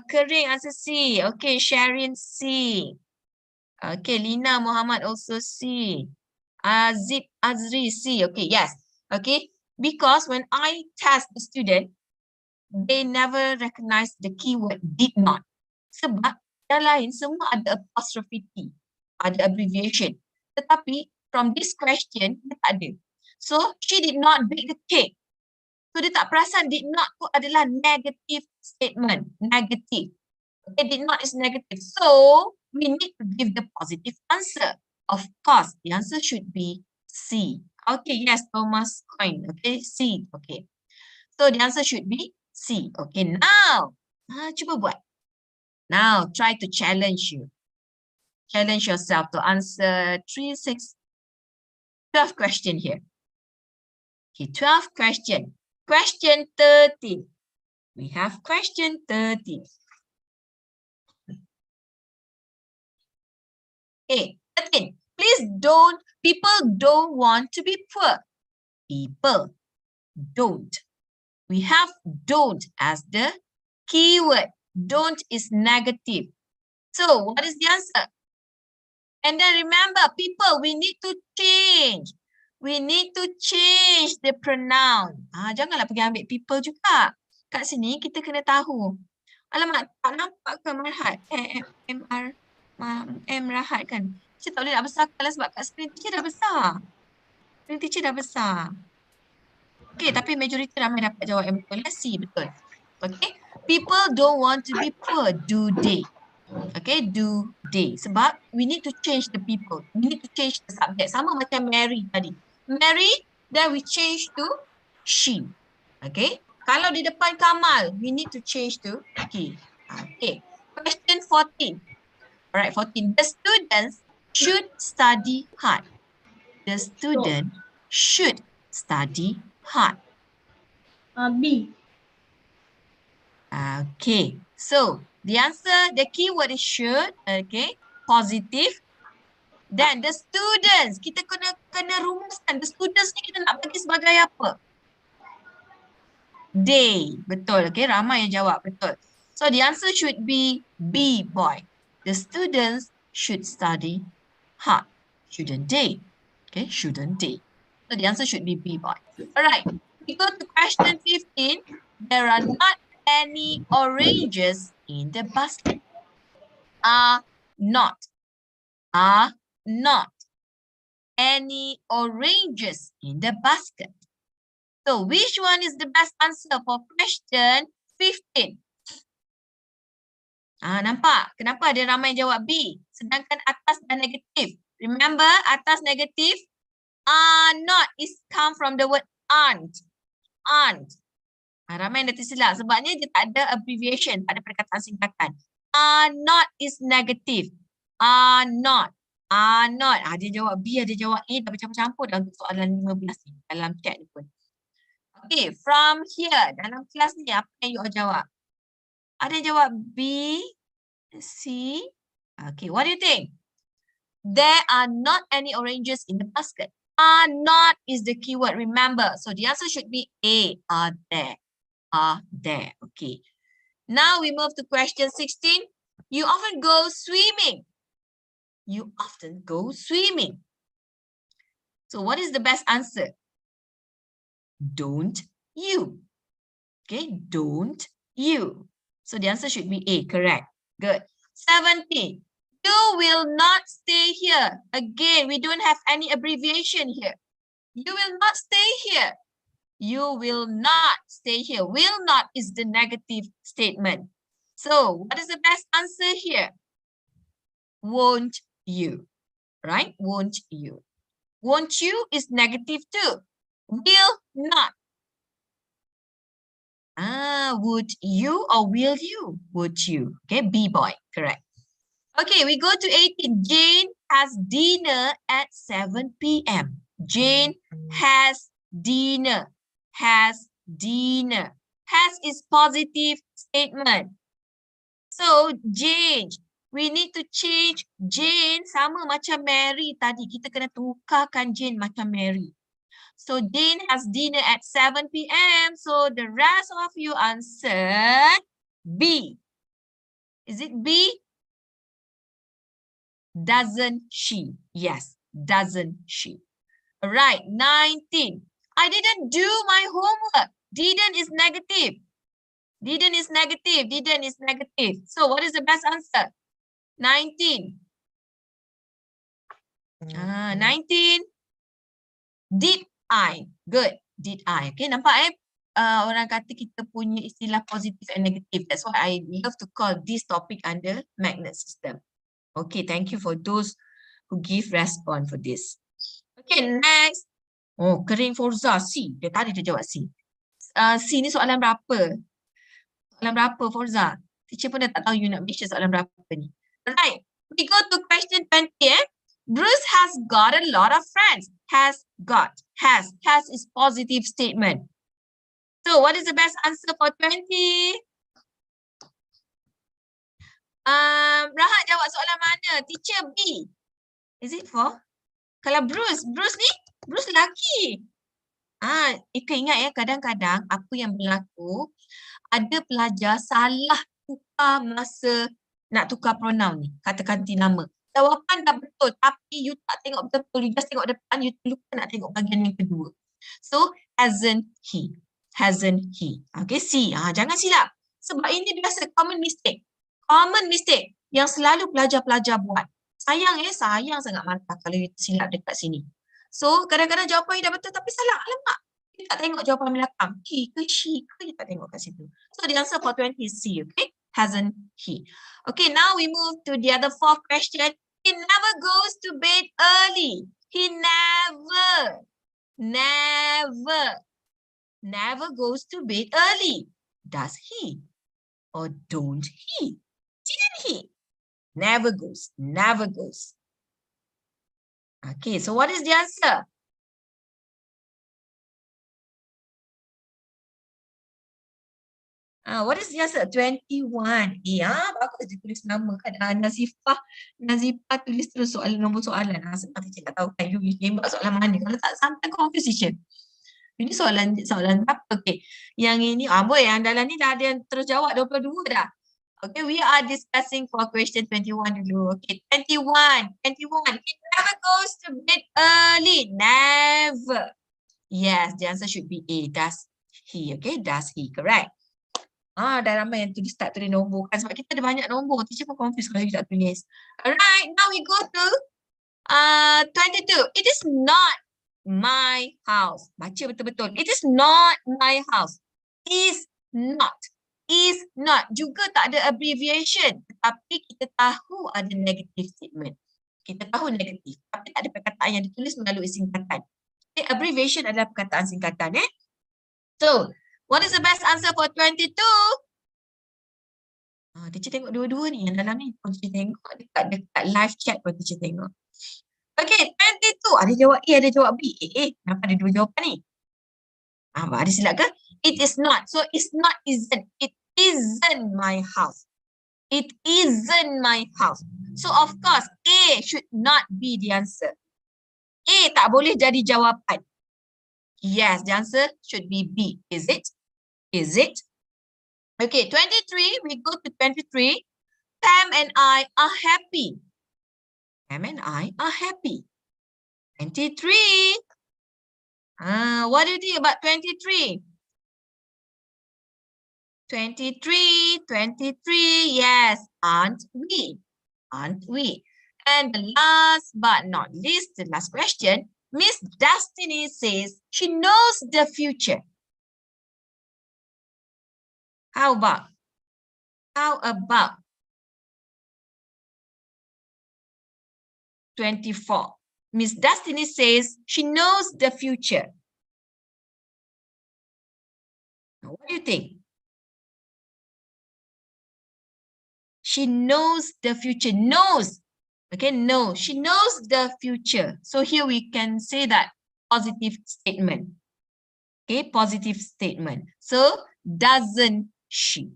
Kering answer C. Okay, Sharon C. Okay, Lina Muhammad also C. Zip Azri C. Okay, yes. Okay, because when I test the student, they never recognize the keyword did not. Sebab yang lain semua ada apostrophe T, ada abbreviation. Tetapi from this question, dia tak ada. So, she did not bake the cake. So, dia tak perasan did not tu adalah negative statement. Negative. Okay, did not is negative. So, we need to give the positive answer. Of course, the answer should be C. Okay, yes, Thomas Coin. Okay, C. Okay. So, the answer should be C. Okay, now, cuba buat. Now, try to challenge you. Challenge yourself to answer 12 question here. Okay, 12 question. Question 13. We have question 13. Okay, 13. People don't want to be poor. People don't. We have don't as the keyword. Don't is negative. So, what is the answer? And then remember, people, we need to change. We need to change the pronoun. Janganlah pergi ambil people juga. Kat sini kita kena tahu. Alamak, tak nampak ke Marhat? M Rahat kan? Saya tak boleh nak besarkan sebab kat screen teacher dah besar. Screen teacher dah besar. Okay, tapi majoriti ramai dapat jawab yang betul. C, betul. Okay, people don't want to be poor. Do they? Okay, do they? Sebab we need to change the people. We need to change the subject. Sama macam Mary tadi. Mary, then we change to she. Okay, kalau di depan Kamal, we need to change to he. Okay, question 14. Alright, 14. The students should study hard. The student should study hard. B. Okay, so the answer, the keyword is should, okay, positive. Then the students, kita kena rumuskan. The students ni kita nak bagi sebagai apa? They, betul, okay, ramai yang jawab, betul. So the answer should be B, boy. The students should study hard, shouldn't they? Okay, shouldn't they? So the answer should be B, boy. Alright, we go to question 15. There are not any oranges in the basket. Are not any oranges in the basket. So which one is the best answer for question 15? Nampak? Kenapa ada ramai jawab B? Sedangkan atas dan negatif. Remember, atas negatif, are not is come from the word aren't. Ramai yang dah tersilap. Sebabnya dia tak ada abbreviation, tak ada perkataan singkatan. Are not is negative. Are not. Dia jawab B, ada jawab A, dah bercampur-campur dah untuk soalan 15 ni. Dalam chat ni pun. Okay, from here, dalam kelas ni, apa yang you all jawab? Ada yang jawab B, C. Okay, what do you think? There are not any oranges in the basket. Are not is the keyword, remember. So the answer should be A, are there. Are there, okay. Now we move to question 16. You often go swimming. You often go swimming. So what is the best answer? Don't you? Okay, don't you? So the answer should be A, correct. Good. 17. You will not stay here. Again, we don't have any abbreviation here. You will not stay here. You will not stay here. Will not is the negative statement. So what is the best answer here? Won't you? Right? Won't you? Won't you is negative too. Will not. Would you or will you? Would you? Okay, B boy, correct. Okay, we go to 18. Jane has dinner at 7 p.m. Jane has dinner. Has dinner. Has is positive statement. So, Jane, we need to change Jane sama macam Mary tadi. Kita kena tukarkan Jane macam Mary. So, Jane has dinner at 7 p.m. So, the rest of you answered B. Is it B? Doesn't she? Yes, doesn't she? All right, 19. I didn't do my homework. Didn't is negative. Didn't is negative. Didn't is negative. So, what is the best answer? 19. 19. Did I? Good. Did I? Okay, nampak orang kata kita punya istilah positive and negative. That's why I love to call this topic under magnet system. Okay, thank you for those who give response for this. Okay, next. Oh, kering Forza. C. Dia tadi dia jawab C. C ni soalan berapa? Soalan berapa Forza? Teacher pun dah tak tahu you nak make sure soalan berapa ni. Alright, we go to question 20. Bruce has got a lot of friends. Has got. Has is positive statement. So what is the best answer for 20? Rahat jawab soalan mana? Teacher B. Is it for? Kalau Bruce ni, Bruce lelaki. Ikut ingat ya, kadang-kadang apa yang berlaku, ada pelajar salah tukar masa nak tukar pronoun ni, kata ganti nama. Jawapan dah betul, tapi you tak tengok betul, you just tengok depan, you lupa nak tengok bahagian yang kedua. So, hasn't he? Hasn't he? Okay, C. Jangan silap. Sebab ini biasa common mistake. Common mistake yang selalu pelajar-pelajar buat. Sayang sangat markah kalau you silap dekat sini. So, kadang-kadang jawapan you dah betul tapi salah. Alamak. You tak tengok jawapan belakang. He ke she ke, you tak tengok kat situ. So, the answer for 20 is C, okay? Hasn't he? Okay, now we move to the other fourth question. He never goes to bed early. He never goes to bed early. Does he? Or don't he? Didn't he? Never goes. Never goes. Okay, so what is the answer? What is the answer? 21. Bagus dia tulis nama kan. Nazifah tulis terus nombor soalan. Sebab teacher tak tahu kan you tembak soalan mana. Kalau tak sampai confuse teacher. Ini soalan berapa? Okay. Yang ini, boy, yang dalam ni dah ada yang terus jawab 22 dah. Okay, we are discussing for question 21 dulu. Okay, 21. He never goes to bed early. Never. Yes, the answer should be A. Does he? Okay, does he? Correct. Dah ramai yang tak tulis nombor kan. Sebab kita ada banyak nombor. Teacher pun confused kalau you tak tulis. Alright, now we go to 22. It is not my house. Baca betul-betul. It is not my house. Is not. Is not. Juga tak ada abbreviation. Tapi kita tahu ada negative statement. Kita tahu negatif. Tapi tak ada perkataan yang ditulis melalui singkatan. Okay, abbreviation adalah perkataan singkatan. So, what is the best answer for 22? Teacher tengok dua-dua ni yang dalam ni. Teacher tengok dekat live chat pun teacher tengok. Okay, 22. Ada jawab A, ada jawab B. Kenapa ada dua jawapan ni? Ada silap ke? It is not. So, it's not isn't. It isn't my house. It isn't my house. So, of course, A should not be the answer. A tak boleh jadi jawapan. Yes, the answer should be B. Is it? Is it? Okay, 23. We go to 23. Sam and I are happy. Sam and I are happy. 23. What do you think about 23? 23. Yes, aren't we? Aren't we? And the last but not least, the last question. Miss Destiny says she knows the future. How about 24? Miss Destiny says she knows the future. What do you think? She knows the future. Knows. Okay, no. She knows the future. So here we can say that positive statement. Okay, positive statement. So, doesn't she?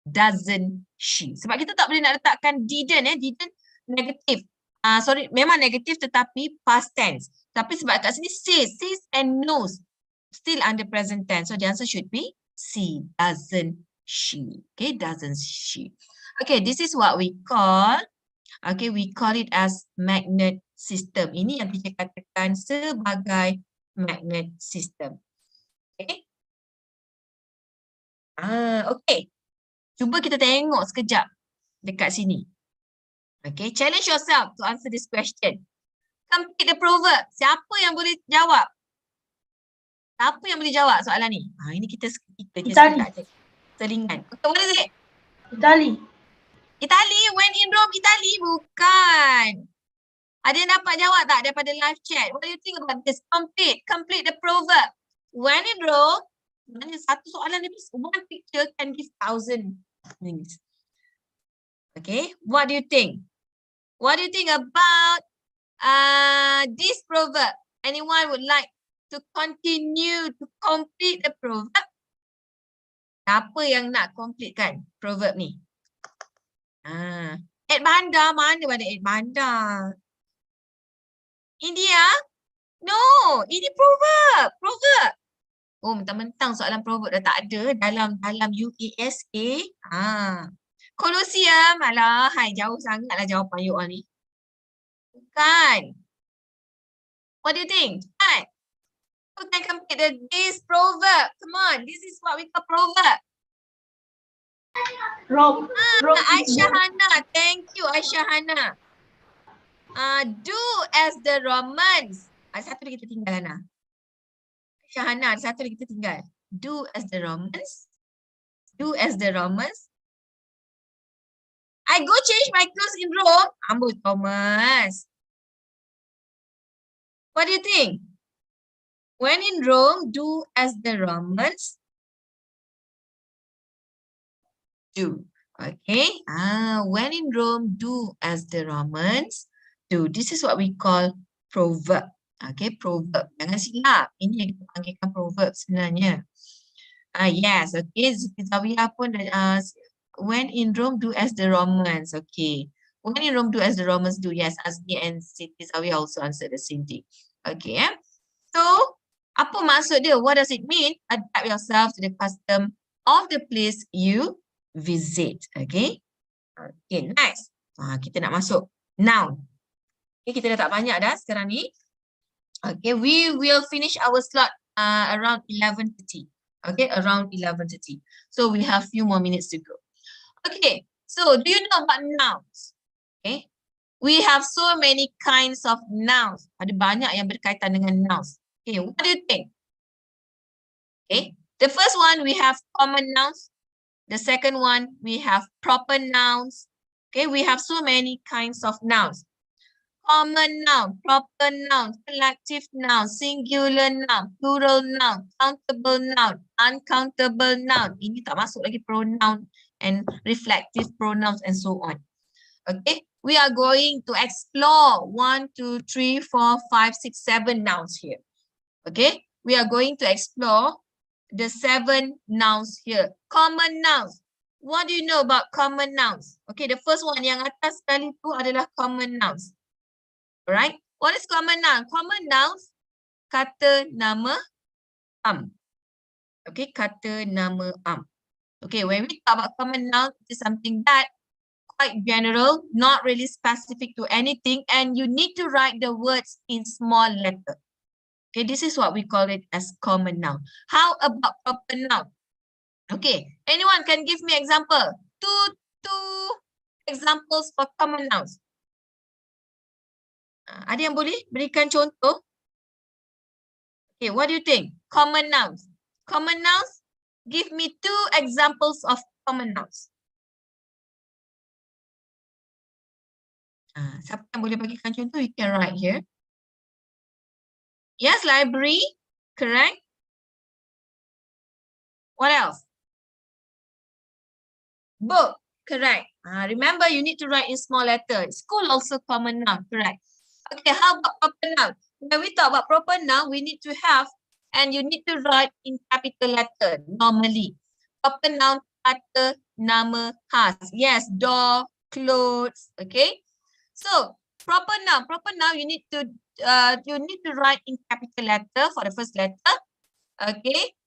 Doesn't she? Sebab kita tak boleh nak letakkan didn't. Didn't negatif. Sorry, memang negatif tetapi past tense. Tapi sebab kat sini says and knows. Still under present tense. So, the answer should be C. Doesn't she? Okay, doesn't she? Okay, this is what we call, okay, we call it as magnet system. Ini yang kita katakan sebagai magnet system. Okay. Okay. Cuba kita tengok sekejap dekat sini. Okay, challenge yourself to answer this question. Complete the proverb. Siapa yang boleh jawab? Siapa yang boleh jawab soalan ni? Ini kita Itali. Selingan. Okay, what is it? Itali. Itali, when in Rome, Itali. Bukan. Ada yang dapat jawab tak daripada live chat? What do you think about this? Complete the proverb. When in Rome, satu soalan ni, one picture can give 1,000 things. Okay, what do you think? What do you think about this proverb? Anyone would like to continue to complete the proverb? Siapa yang nak complete kan proverb ni? Ed Bandar, mana Ed Bandar? India? No, ini proverb. Oh, mentang-mentang soalan proverb dah tak ada dalam UASA. Colosseum, alah, jauh sangatlah jawapan you all ni. Bukan. What do you think? Kan? Who can complete this proverb? Come on, this is what we call proverb. Aisyah Hana, thank you Aisyah Hana. Do as the Romans. Satu lagi kita tinggal Hana. Aisyah Hana, satu lagi kita tinggal. Do as the Romans. Do as the Romans. I go change my clothes in Rome. Ambul Thomas. What do you think? When in Rome, do as the Romans. Do. Okay. When in Rome, do as the Romans do. This is what we call proverb. Okay, proverb. Jangan silap. Ini yang kita panggilkan proverb sebenarnya. Yes, okay. Siti Zawiyah pun when in Rome, do as the Romans. Okay. When in Rome, do as the Romans do. Yes, Azmi and Siti Zawiyah also answered the same thing. Okay. So, apa maksud dia? What does it mean? Adapt yourself to the custom of the place you visit. Okay. Okay, next. Kita nak masuk noun. Okay, kita dah tak banyak dah sekarang ni. Okay, we will finish our slot around 11:30. Okay, around 11:30. So we have few more minutes to go. Okay, so do you know about nouns? Okay, we have so many kinds of nouns. Ada banyak yang berkaitan dengan nouns. Okay, what do you think? Okay, the first one we have common nouns. The second one we have proper nouns. Okay, we have so many kinds of nouns. Common noun, proper noun, collective noun, singular noun, plural noun, countable noun, uncountable noun. Ini tak masuk lagi pronoun and reflective pronouns and so on. Okay, we are going to explore 1, 2, 3, 4, 5, 6, 7 nouns here. Okay, we are going to explore the 7 nouns here. Common nouns. What do you know about common nouns? Okay, the first one yang atas sekali tu adalah common nouns. Alright, what is common noun? Common nouns, kata, nama, Okay, kata, nama, Okay, when we talk about common noun, it is something that quite general, not really specific to anything, and you need to write the words in small letter. Okay, this is what we call it as common noun. How about proper noun? Okay, anyone can give me example? Two examples for common nouns. Ada yang boleh berikan contoh? Okay, what do you think? Common nouns. Common nouns, give me 2 examples of common nouns. Siapa yang boleh bagikan contoh? You can write here. Yes, library, correct. What else? Book, correct. Remember, you need to write in small letter. School also common noun, correct. Okay, how about proper noun? When we talk about proper noun, we need to have, and you need to write in capital letter normally. Proper noun, kata, nama, khas. Yes, door, clothes, okay. So, proper noun, you need to write in capital letter for the first letter, okay.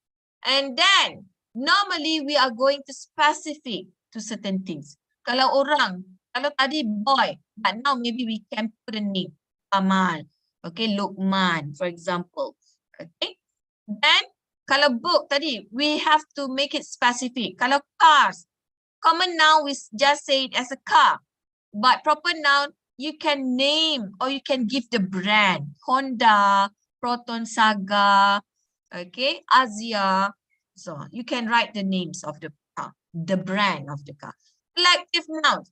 And then, normally we are going to specific to certain things. Kalau orang, kalau tadi boy, but now maybe we can put a name. Amal, okay, Luqman, for example, okay. Then, kalau book tadi, we have to make it specific. Kalau cars, common noun we just say it as a car, but proper noun you can name or you can give the brand. Honda, Proton Saga, okay, Asia. So you can write the names of the car, the brand of the car. Collective nouns.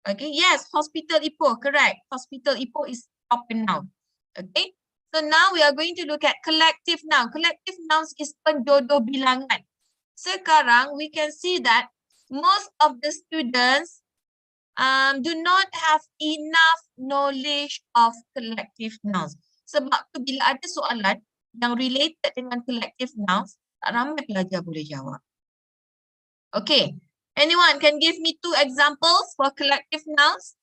Okay, yes, Hospital Ipoh, correct. Hospital Ipoh is proper noun. Okay, so now we are going to look at collective noun. Collective nouns is penjodoh bilangan. Sekarang we can see that most of the students do not have enough knowledge of collective nouns. Sebab tu bila ada soalan yang related dengan collective nouns, tak ramai pelajar boleh jawab. Okay, anyone can give me 2 examples for collective nouns?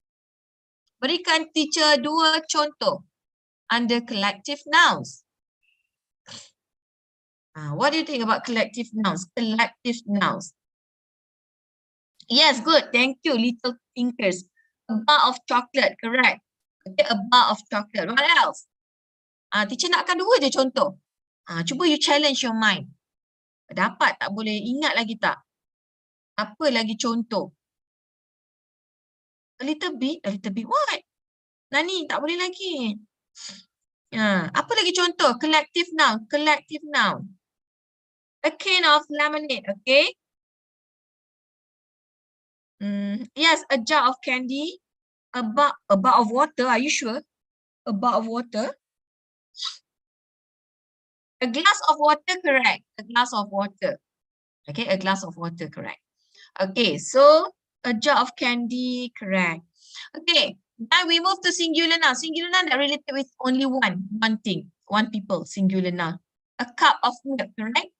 Berikan teacher 2 contoh under collective nouns. What do you think about collective nouns? Collective nouns. Yes, good. Thank you, little thinkers. A bar of chocolate, correct. Okay, a bar of chocolate. What else? Teacher nakkan 2 je contoh. Cuba you challenge your mind. Dapat tak boleh? Ingat lagi tak? Apa lagi contoh? A little bit what? Nani, tak boleh lagi. Apa lagi contoh? Collective noun, collective noun. A can of lemonade, okay? Yes, a jar of candy. A bar of water, are you sure? A bar of water. A glass of water, correct. A glass of water. Okay, a glass of water, correct. Okay, so A jar of candy, correct. Okay, now we move to singular noun. Singular noun that related with only one thing, one people, singular noun. A cup of milk, correct?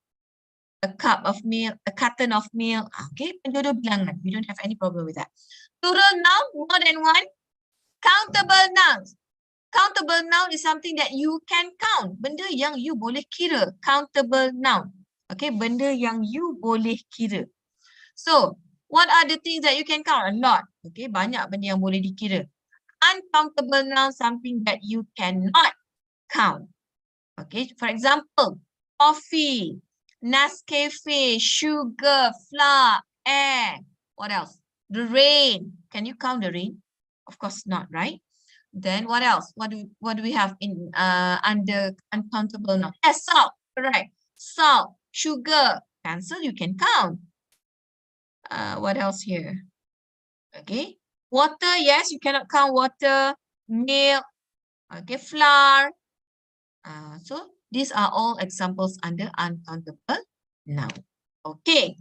A cup of milk, a carton of milk. Okay, penjodoh bilangan. We don't have any problem with that. Plural noun, more than one. Countable nouns. Countable noun is something that you can count. Benda yang you boleh kira. Countable noun. Okay, benda yang you boleh kira. So, what are the things that you can count? A lot. Okay, banyak benda yang boleh dikira. Uncountable noun, something that you cannot count. Okay, for example, coffee, Nescafe, sugar, flour, air. What else? The rain. Can you count the rain? Of course not, right? Then what else? What do we have in under uncountable noun? Yes, salt, correct. Salt, sugar, pencil, you can count. What else here? Okay. Water, yes, you cannot count water. Milk, okay, flour. So these are all examples under uncountable noun. Okay.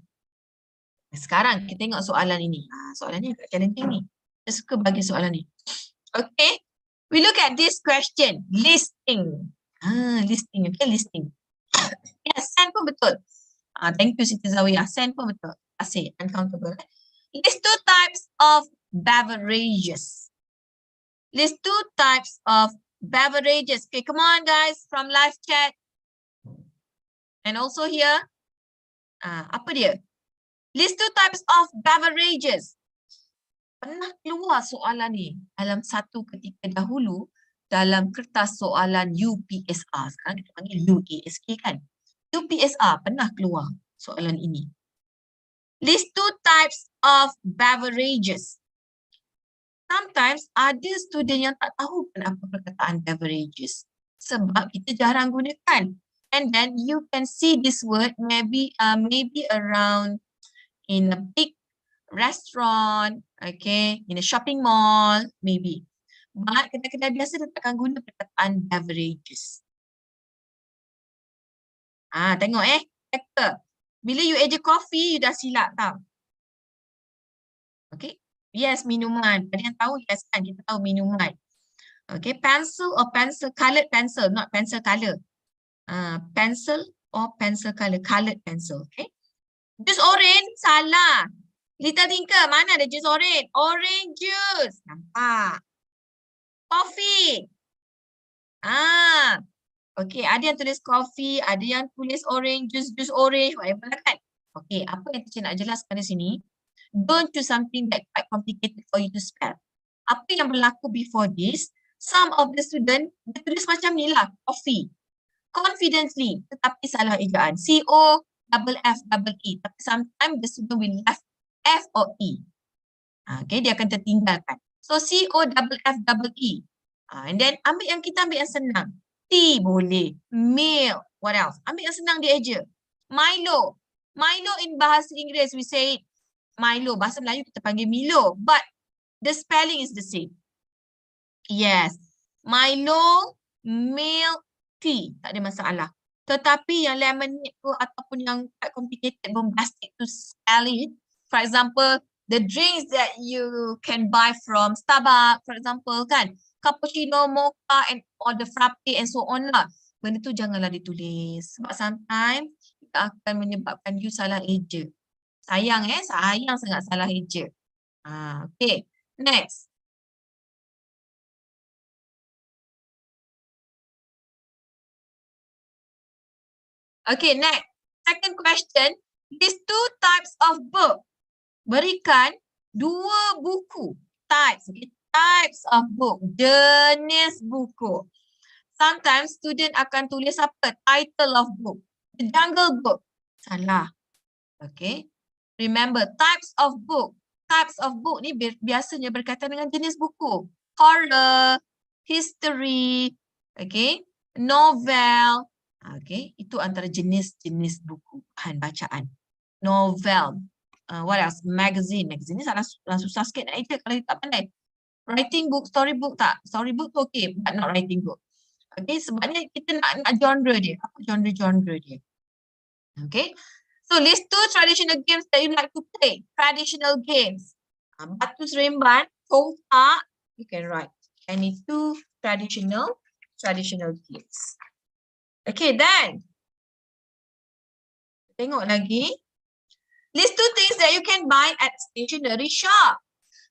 Sekarang kita tengok soalan ini. Soalannya agak challenging ni. Saya suka bagi soalan ni. Okay. We look at this question. Listing. Listing. Okay, listing. Yes, send pun betul. Thank you, Siti Zawiyah. Send pun betul. Asyik, uncountable. List 2 types of beverages. List 2 types of beverages. Okay, come on guys from live chat. And also here. Apa dia? List 2 types of beverages. Pernah keluar soalan ni dalam satu ketika dahulu dalam kertas soalan UPSR. Sekarang kita panggil UASK kan. UPSR pernah keluar soalan ini. List 2 types of beverages. Sometimes ada student yang tak tahu kenapa perkataan beverages. Sebab kita jarang gunakan. And then you can see this word maybe around in a big restaurant, okay, in a shopping mall, maybe. But kedai-kedai biasa dia takkan guna perkataan beverages. Tengok kata. Bila you eja coffee, you dah silap tau. Okay. Yes, minuman. Ada yang tahu? Yes kan, kita tahu minuman. Okay, pencil or pencil, colored pencil, not pencil color. Pencil or pencil color, colored pencil, okay. Juice orange, salah. Little Tinker, mana ada juice orange? Orange juice. Nampak. Coffee. Okay, ada yang tulis coffee, ada yang tulis orange juice, juice orange, whatever lah kan. Okay, apa yang teacher nak jelaskan di sini? Don't choose something that quite complicated for you to spell. Apa yang berlaku before this? Some of the student, dia tulis macam ni lah, coffee. Confidently, tetapi salah ejaan. C-O-F-F-E. Tapi sometimes the student will have F or E. Okay, dia akan tertinggalkan. So C-O-F-F-E. And then ambil yang kita ambil yang senang. Tea boleh. Milk. What else? Ambil yang senang dia eja. Milo. Milo in bahasa Inggeris we say Milo. Bahasa Melayu kita panggil Milo. But the spelling is the same. Yes. Milo, milk, tea. Tak ada masalah. Tetapi yang lemonade tu ataupun yang quite complicated, bombastic to spell it. For example, the drinks that you can buy from Starbucks, for example, kan. Cappuccino, mocha, and or the frappe and so on lah. Benda tu janganlah ditulis. Sebab sometimes kita akan menyebabkan you salah eja. Sayang sayang sangat salah eja. Okay, next. Okay, next. Second question. These 2 types of book. Berikan 2 buku. Types. Okay. Types of book. Jenis buku. Sometimes student akan tulis apa? Title of book. The Jungle Book. Salah. Okay. Remember, types of book. Types of book ni biasanya berkaitan dengan jenis buku. Horror, history, okay, novel. Okay, itu antara jenis-jenis buku, bahan bacaan. Novel. What else? Magazine. Magazine ni salah susah sikit nak eja kalau you tak pandai. Writing book, storybook tak. Storybook tu okay, but not writing book. Okay, sebabnya kita nak genre dia. Apa genre dia? Okay. So list 2 traditional games that you like to play. Traditional games. Batu Seremban, Tongkak, you can write. Any two traditional games. Okay, then. Tengok lagi. List 2 things that you can buy at stationery shop.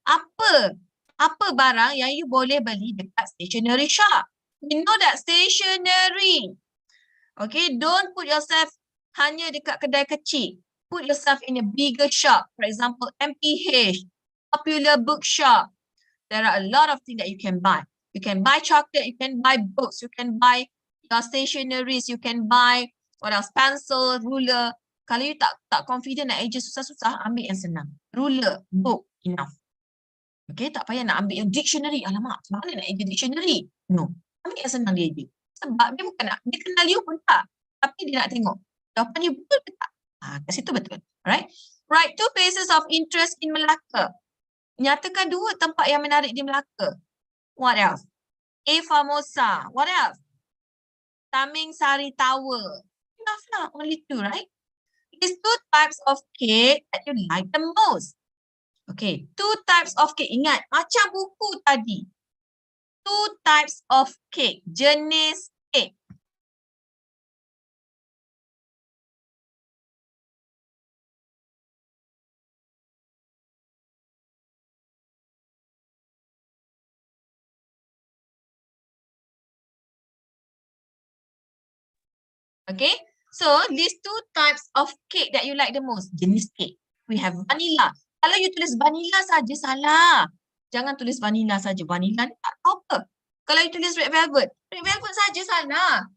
Apa barang yang you boleh beli dekat stationery shop? You know that stationery. Okay, don't put yourself hanya dekat kedai kecil. Put yourself in a bigger shop. For example, MPH, Popular Bookshop. There are a lot of things that you can buy. You can buy chocolate, you can buy books, you can buy your stationeries, you can buy what else? Pencil, ruler. Kalau you tak confident nak eja susah-susah, ambil yang senang. Ruler, book, enough. Okay, tak payah nak ambil yang dictionary. Alamak, macam mana nak eja dictionary? No. Ambil yang senang dia eja. Sebab dia bukan nak, dia kenal you pun tak. Tapi dia nak tengok. Jawapan you betul ke tak? Kat situ betul. Alright. Write 2 places of interest in Melaka. Nyatakan 2 tempat yang menarik di Melaka. What else? A Famosa. What else? Taming Sari Tower. Enough lah, only 2, right? List 2 types of cake that you like the most. Okay, 2 types of cake. Ingat, macam buku tadi. 2 types of cake. Jenis cake. Okay, so list 2 types of cake that you like the most. Jenis cake. We have vanilla. Kalau you tulis vanilla saja salah. Jangan tulis vanilla saja. Vanilla ni tak tahu apa. Kalau you tulis red velvet saja salah.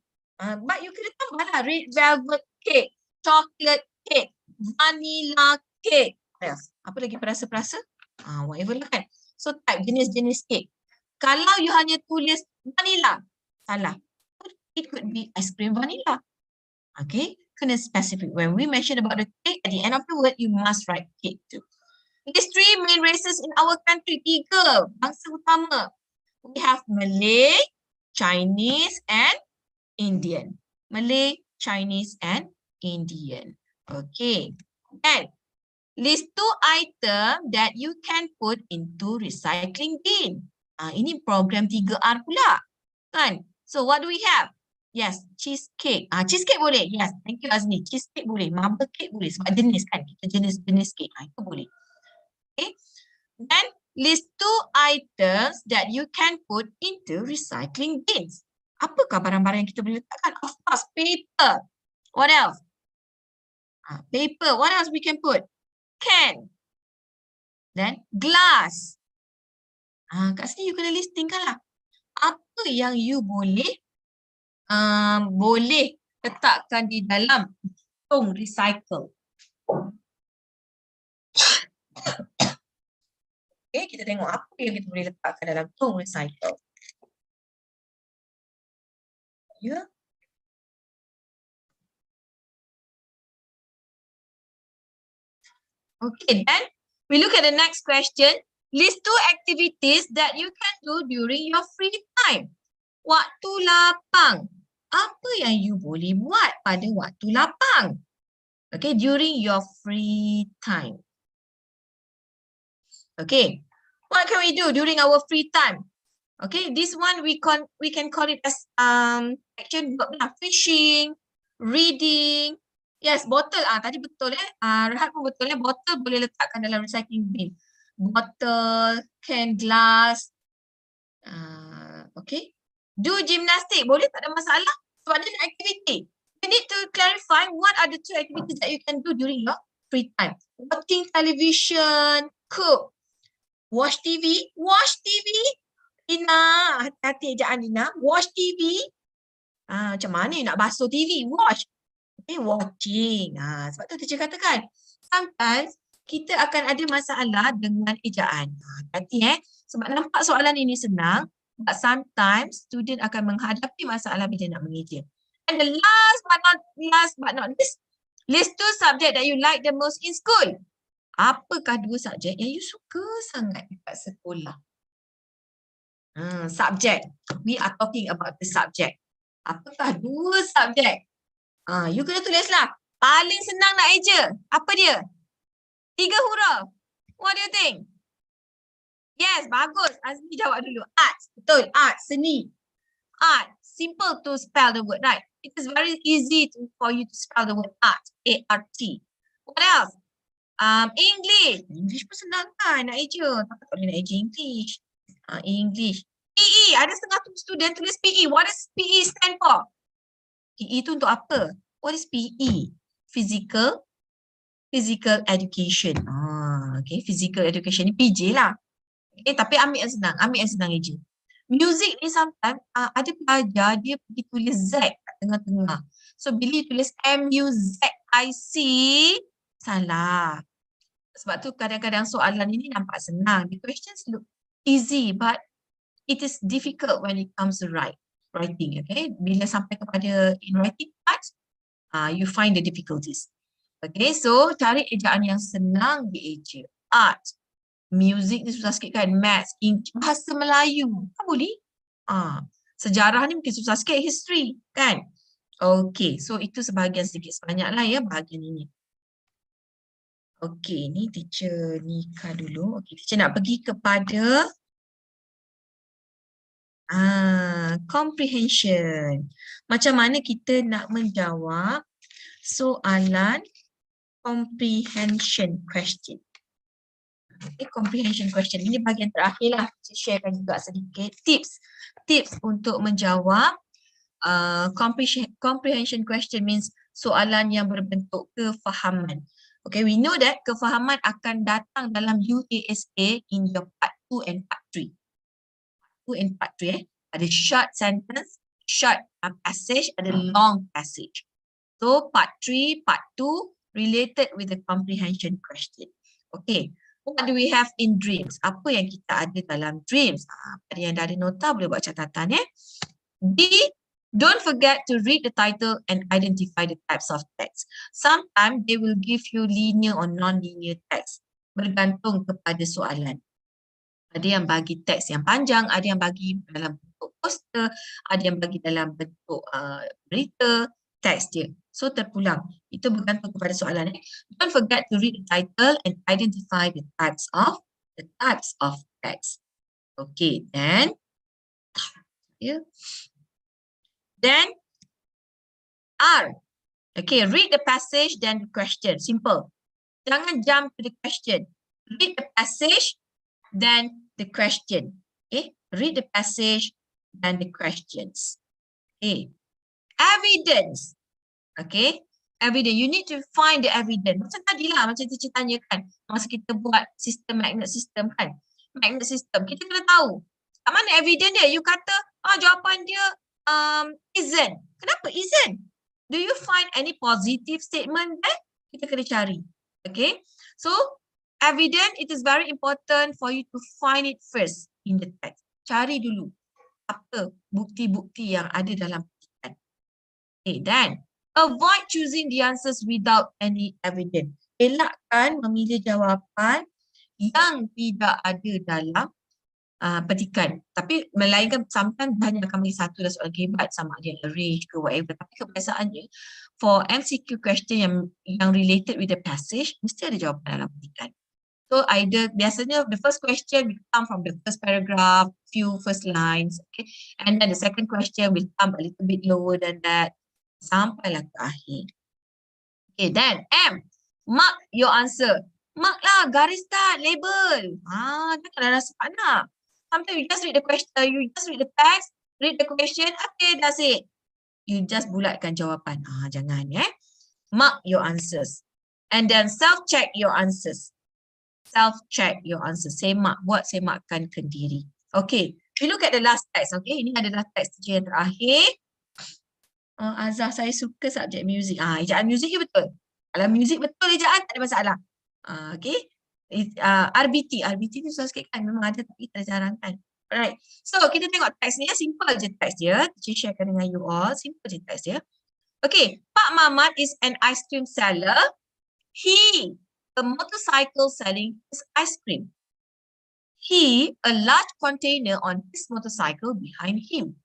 But you kena tambahlah red velvet cake, chocolate cake, vanilla cake. Yes. Apa lagi perasa-perasa? Whatever lah kan. So type jenis-jenis cake. Kalau you hanya tulis vanilla, salah. It could be ice cream vanilla. Okay, kena specific. When we mention about the cake, at the end of the word, you must write cake too. These 3 main races in our country. 3 bangsa utama. We have Malay, Chinese, and Indian. Malay, Chinese, and Indian. Okay. And list 2 items that you can put into recycling bin. Ini program 3R pula. Kan? So what do we have? Yes, cheesecake. Cheesecake boleh. Yes, thank you Azni. Cheesecake boleh. Marble cake boleh. Sebab jenis kan. Kita jenis-jenis cake. Itu boleh. Okay. Then list 2 items that you can put into recycling bins. Apakah barang-barang yang kita boleh letakkan? Of course, paper. What else? Paper. What else we can put? Can. Then glass. Kat sini you kena listingkan lah. Apa yang you boleh letakkan di dalam tong recycle. Okay, kita tengok apa yang kita boleh letakkan dalam tong recycle. Ya. Okay, then we look at the next question. List 2 activities that you can do during your free time. Waktu lapang. Apa yang you boleh buat pada waktu lapang? Okay, during your free time. Okay, what can we do during our free time? Okay, this one we can call it as action verb lah. Fishing, reading. Yes, bottle. Tadi betul Rehat pun betul bottle boleh letakkan dalam recycling bin. Bottle, can, glass. Okay. Do gymnastic. Boleh, tak ada masalah. Sebab dia activity. You need to clarify what are the 2 activities that you can do during your free time. Watching television, cook. Watch TV. Watch TV. Lina, hati-hati ejaan Lina. Watch TV. Macam mana you nak basuh TV? Watch. Okay, watching. Sebab tu teacher katakan. Sometimes kita akan ada masalah dengan ejaan. Hati-hati sebab nampak soalan ini senang. But sometimes student akan menghadapi masalah bila nak mengeja. And the last but not least, list 2 subject that you like the most in school. Apakah 2 subjek yang you suka sangat dekat sekolah? Subject. We are talking about the subject. Apakah 2 subjek? You kena tulislah. Paling senang nak eja. Apa dia? 3 huruf. What do you think? Yes, bagus. Azmi jawab dulu. Arts. Betul. Art, seni. Art. Simple to spell the word, right? It is very easy for you to spell the word art. A-R-T. What else? English. English pun senang kan nak eja. Tapi tak boleh nak eja English. English. PE. Ada setengah student tulis PE. What does PE stand for? PE tu untuk apa? What is PE? Physical education. Okay, physical education ni PJ lah. Okay, tapi ambil yang senang eja. Music ni sometimes ada pelajar dia pergi tulis Z kat tengah-tengah. So bila tulis M-U-Z-I-C, salah. Sebab tu kadang-kadang soalan ini nampak senang. The questions look easy but it is difficult when it comes to writing. Okay, bila sampai kepada in writing part, you find the difficulties. Okay, so cari ejaan yang senang dieja. Art, music ni susah sikit kan, maths, bahasa Melayu, kan boleh? Sejarah ni mungkin susah sikit, history kan? Okay, so itu sebahagian sedikit sebanyak lah ya bahagian ini. Okay, ni teacher Nika dulu. Okay, teacher nak pergi kepada comprehension. Macam mana kita nak menjawab soalan comprehension question. Okay, comprehension question. Ini bahagian terakhir lah. Saya sharekan juga sedikit tips untuk menjawab comprehension question means soalan yang berbentuk kefahaman. Okay, we know that kefahaman akan datang dalam UASA in your part 2 and part 3. Part 2 and part 3 ada short sentence, short passage, ada long passage. So part 3, part 2 related with the comprehension question. Okay, what do we have in dreams? Apa yang kita ada dalam dreams? Pada yang dah ada nota boleh buat catatan ya. D, don't forget to read the title and identify the types of text. Sometimes they will give you linear or non-linear text. Bergantung kepada soalan. Ada yang bagi teks yang panjang, ada yang bagi dalam bentuk poster, ada yang bagi dalam bentuk berita, teks dia. So terpulang. Itu bergantung kepada soalan. Don't forget to read the title and identify the types of text. Okay, then R. Okay, read the passage then the question. Simple. Jangan jump to the question. Read the passage then the question. Okay, read the passage then the questions. Okay, evidence. Okay, evidence. You need to find the evidence. Macam tadi lah, macam teacher tanya kan, masa kita buat sistem magnet system kan. Magnet system, kita kena tahu mana evidence dia. You kata, jawapan dia isn't. Kenapa isn't? Do you find any positive statement there? Kita kena cari. Okay, so evidence, it is very important for you to find it first in the text. Cari dulu apa bukti-bukti yang ada dalam petikan. Okay, then avoid choosing the answers without any evidence. Elakkan memilih jawapan yang tidak ada dalam petikan. Tapi melainkan sometimes hanya akan bagi satu dan soalan kehebat sama ada yang arrange ke whatever. Tapi kebiasaannya for MCQ question yang related with the passage mesti ada jawapan dalam petikan. So either biasanya the first question will come from the first paragraph, few first lines, okay, and then the second question will come a little bit lower than that. Sampailah ke akhir. Okay, then M, mark your answer. Mark lah, garis tak, label. Janganlah rasa panas. Sometimes you just read the question, you just read the text, read the question, okay, that's it. You just bulatkan jawapan. Jangan Mark your answers. And then self-check your answers. Self-check your answers. Semak, buat semakkan kendiri. Okay, we look at the last text. Okay, ini adalah teks yang terakhir. Azhar, saya suka subjek muzik. Ejaan muzik je betul. Kalau muzik betul ejaan, tak ada masalah. Okay. RBT ni susah sikit kan. Memang ada tapi kita jarang kan. Alright. So, kita tengok teks ni. Simple je teks dia. Teacher sharekan dengan you all. Simple je teks dia. Okay. Pak Mamat is an ice cream seller. He, a motorcycle selling his ice cream. He, a large container on his motorcycle behind him.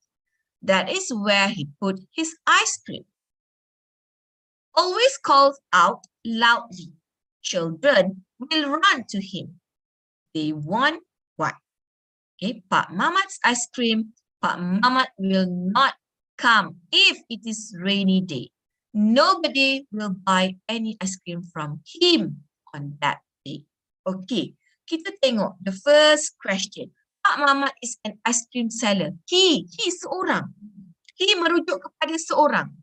That is where he put his ice cream. Always calls out loudly. Children will run to him. They want what? Okay, Pak Mamat's ice cream. Pak Mamat will not come if it is rainy day. Nobody will buy any ice cream from him on that day. Okay, kita tengok the first question. Pak Mamat is an ice cream seller. He seorang. He merujuk kepada seorang.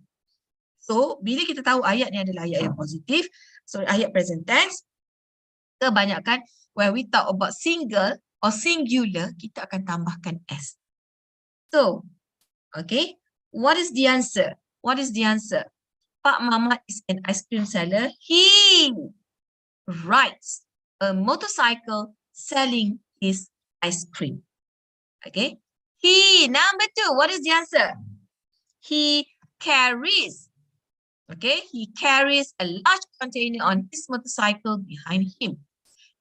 So, bila kita tahu ayat ni adalah ayat yang positif, so ayat present tense, kebanyakan when we talk about single or singular, kita akan tambahkan S. So, okay, what is the answer? What is the answer? Pak Mamat is an ice cream seller. He rides a motorcycle selling his ice cream. Okay. He, number 2, what is the answer? He carries, okay, he carries a large container on his motorcycle behind him.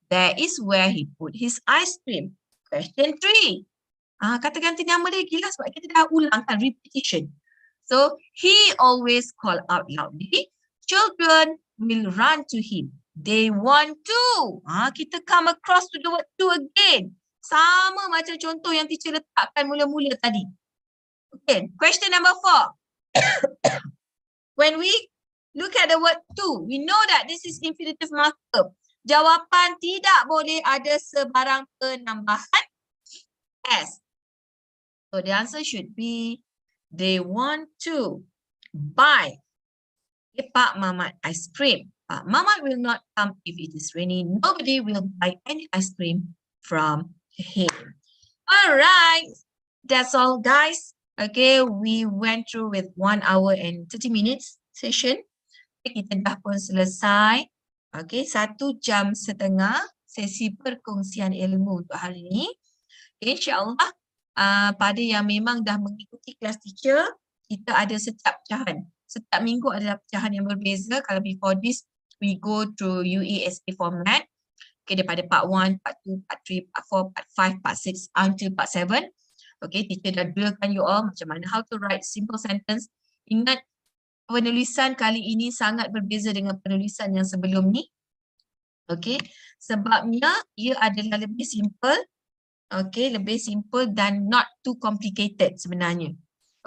That is where he put his ice cream. Question 3. Kata ganti nama dia gila sebab kita dah ulang kan, repetition. So, he always call out loudly. Children will run to him. They want to. Kita come across to the word to again. Sama macam contoh yang teacher letakkan mula-mula tadi. Okay, question number 4. When we look at the word to, we know that this is infinitive marker. Jawapan tidak boleh ada sebarang penambahan S. So the answer should be, they want to buy Pak Mamat ice cream. Pak Mamat will not come if it is raining. Nobody will buy any ice cream from him. All right, that's all, guys. Okay, we went through with 1 hour and 30 minutes session. Okay, kita dah pun selesai. Okay, 1 jam setengah sesi perkongsian ilmu untuk hari ini. Okay, InsyaAllah pada yang memang dah mengikuti kelas teacher, kita ada setiap pecahan. Setiap minggu ada pecahan yang berbeza. Kalau before this, we go through UESA format. Okay, daripada part 1, part 2, part 3, part 4, part 5, part 6, until part 7. Okay, teacher dah drillkan you all macam mana how to write simple sentence. Ingat, penulisan kali ini sangat berbeza dengan penulisan yang sebelum ni. Okay, sebabnya ia adalah lebih simple. Okay, lebih simple dan not too complicated sebenarnya.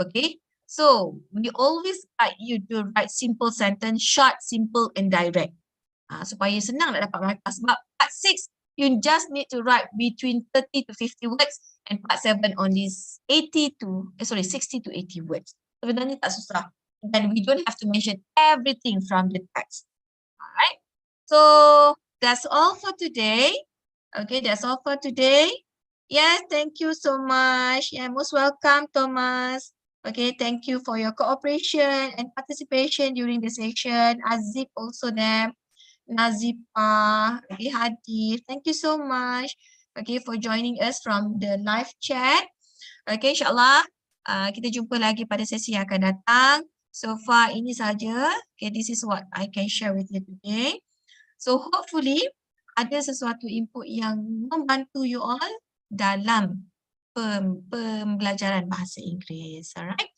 Okay, so we always guide you to write simple sentence, short, simple and direct. Supaya senang nak dapat markah. Sebab part 6, you just need to write between 30 to 50 words and part 7 only 60 to 80 words. Sebenarnya tak susah. And we don't have to mention everything from the text. Alright, so that's all for today. Okay, that's all for today. Yes, thank you so much. Yeah, most welcome, Thomas. Okay, thank you for your cooperation and participation during the session. Azib also there. Nazipa, okay, Hadi. Thank you so much. Okay, for joining us from the live chat. Okay, insyaAllah kita jumpa lagi pada sesi yang akan datang. So far ini saja. Okay, this is what I can share with you today. So hopefully ada sesuatu input yang membantu you all dalam pembelajaran bahasa Inggeris. Alright.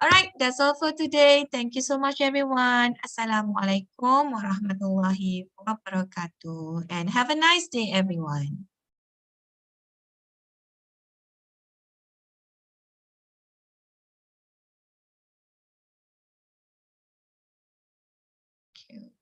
Alright, that's all for today. Thank you so much everyone. Assalamualaikum warahmatullahi wabarakatuh. And have a nice day everyone. Thank you.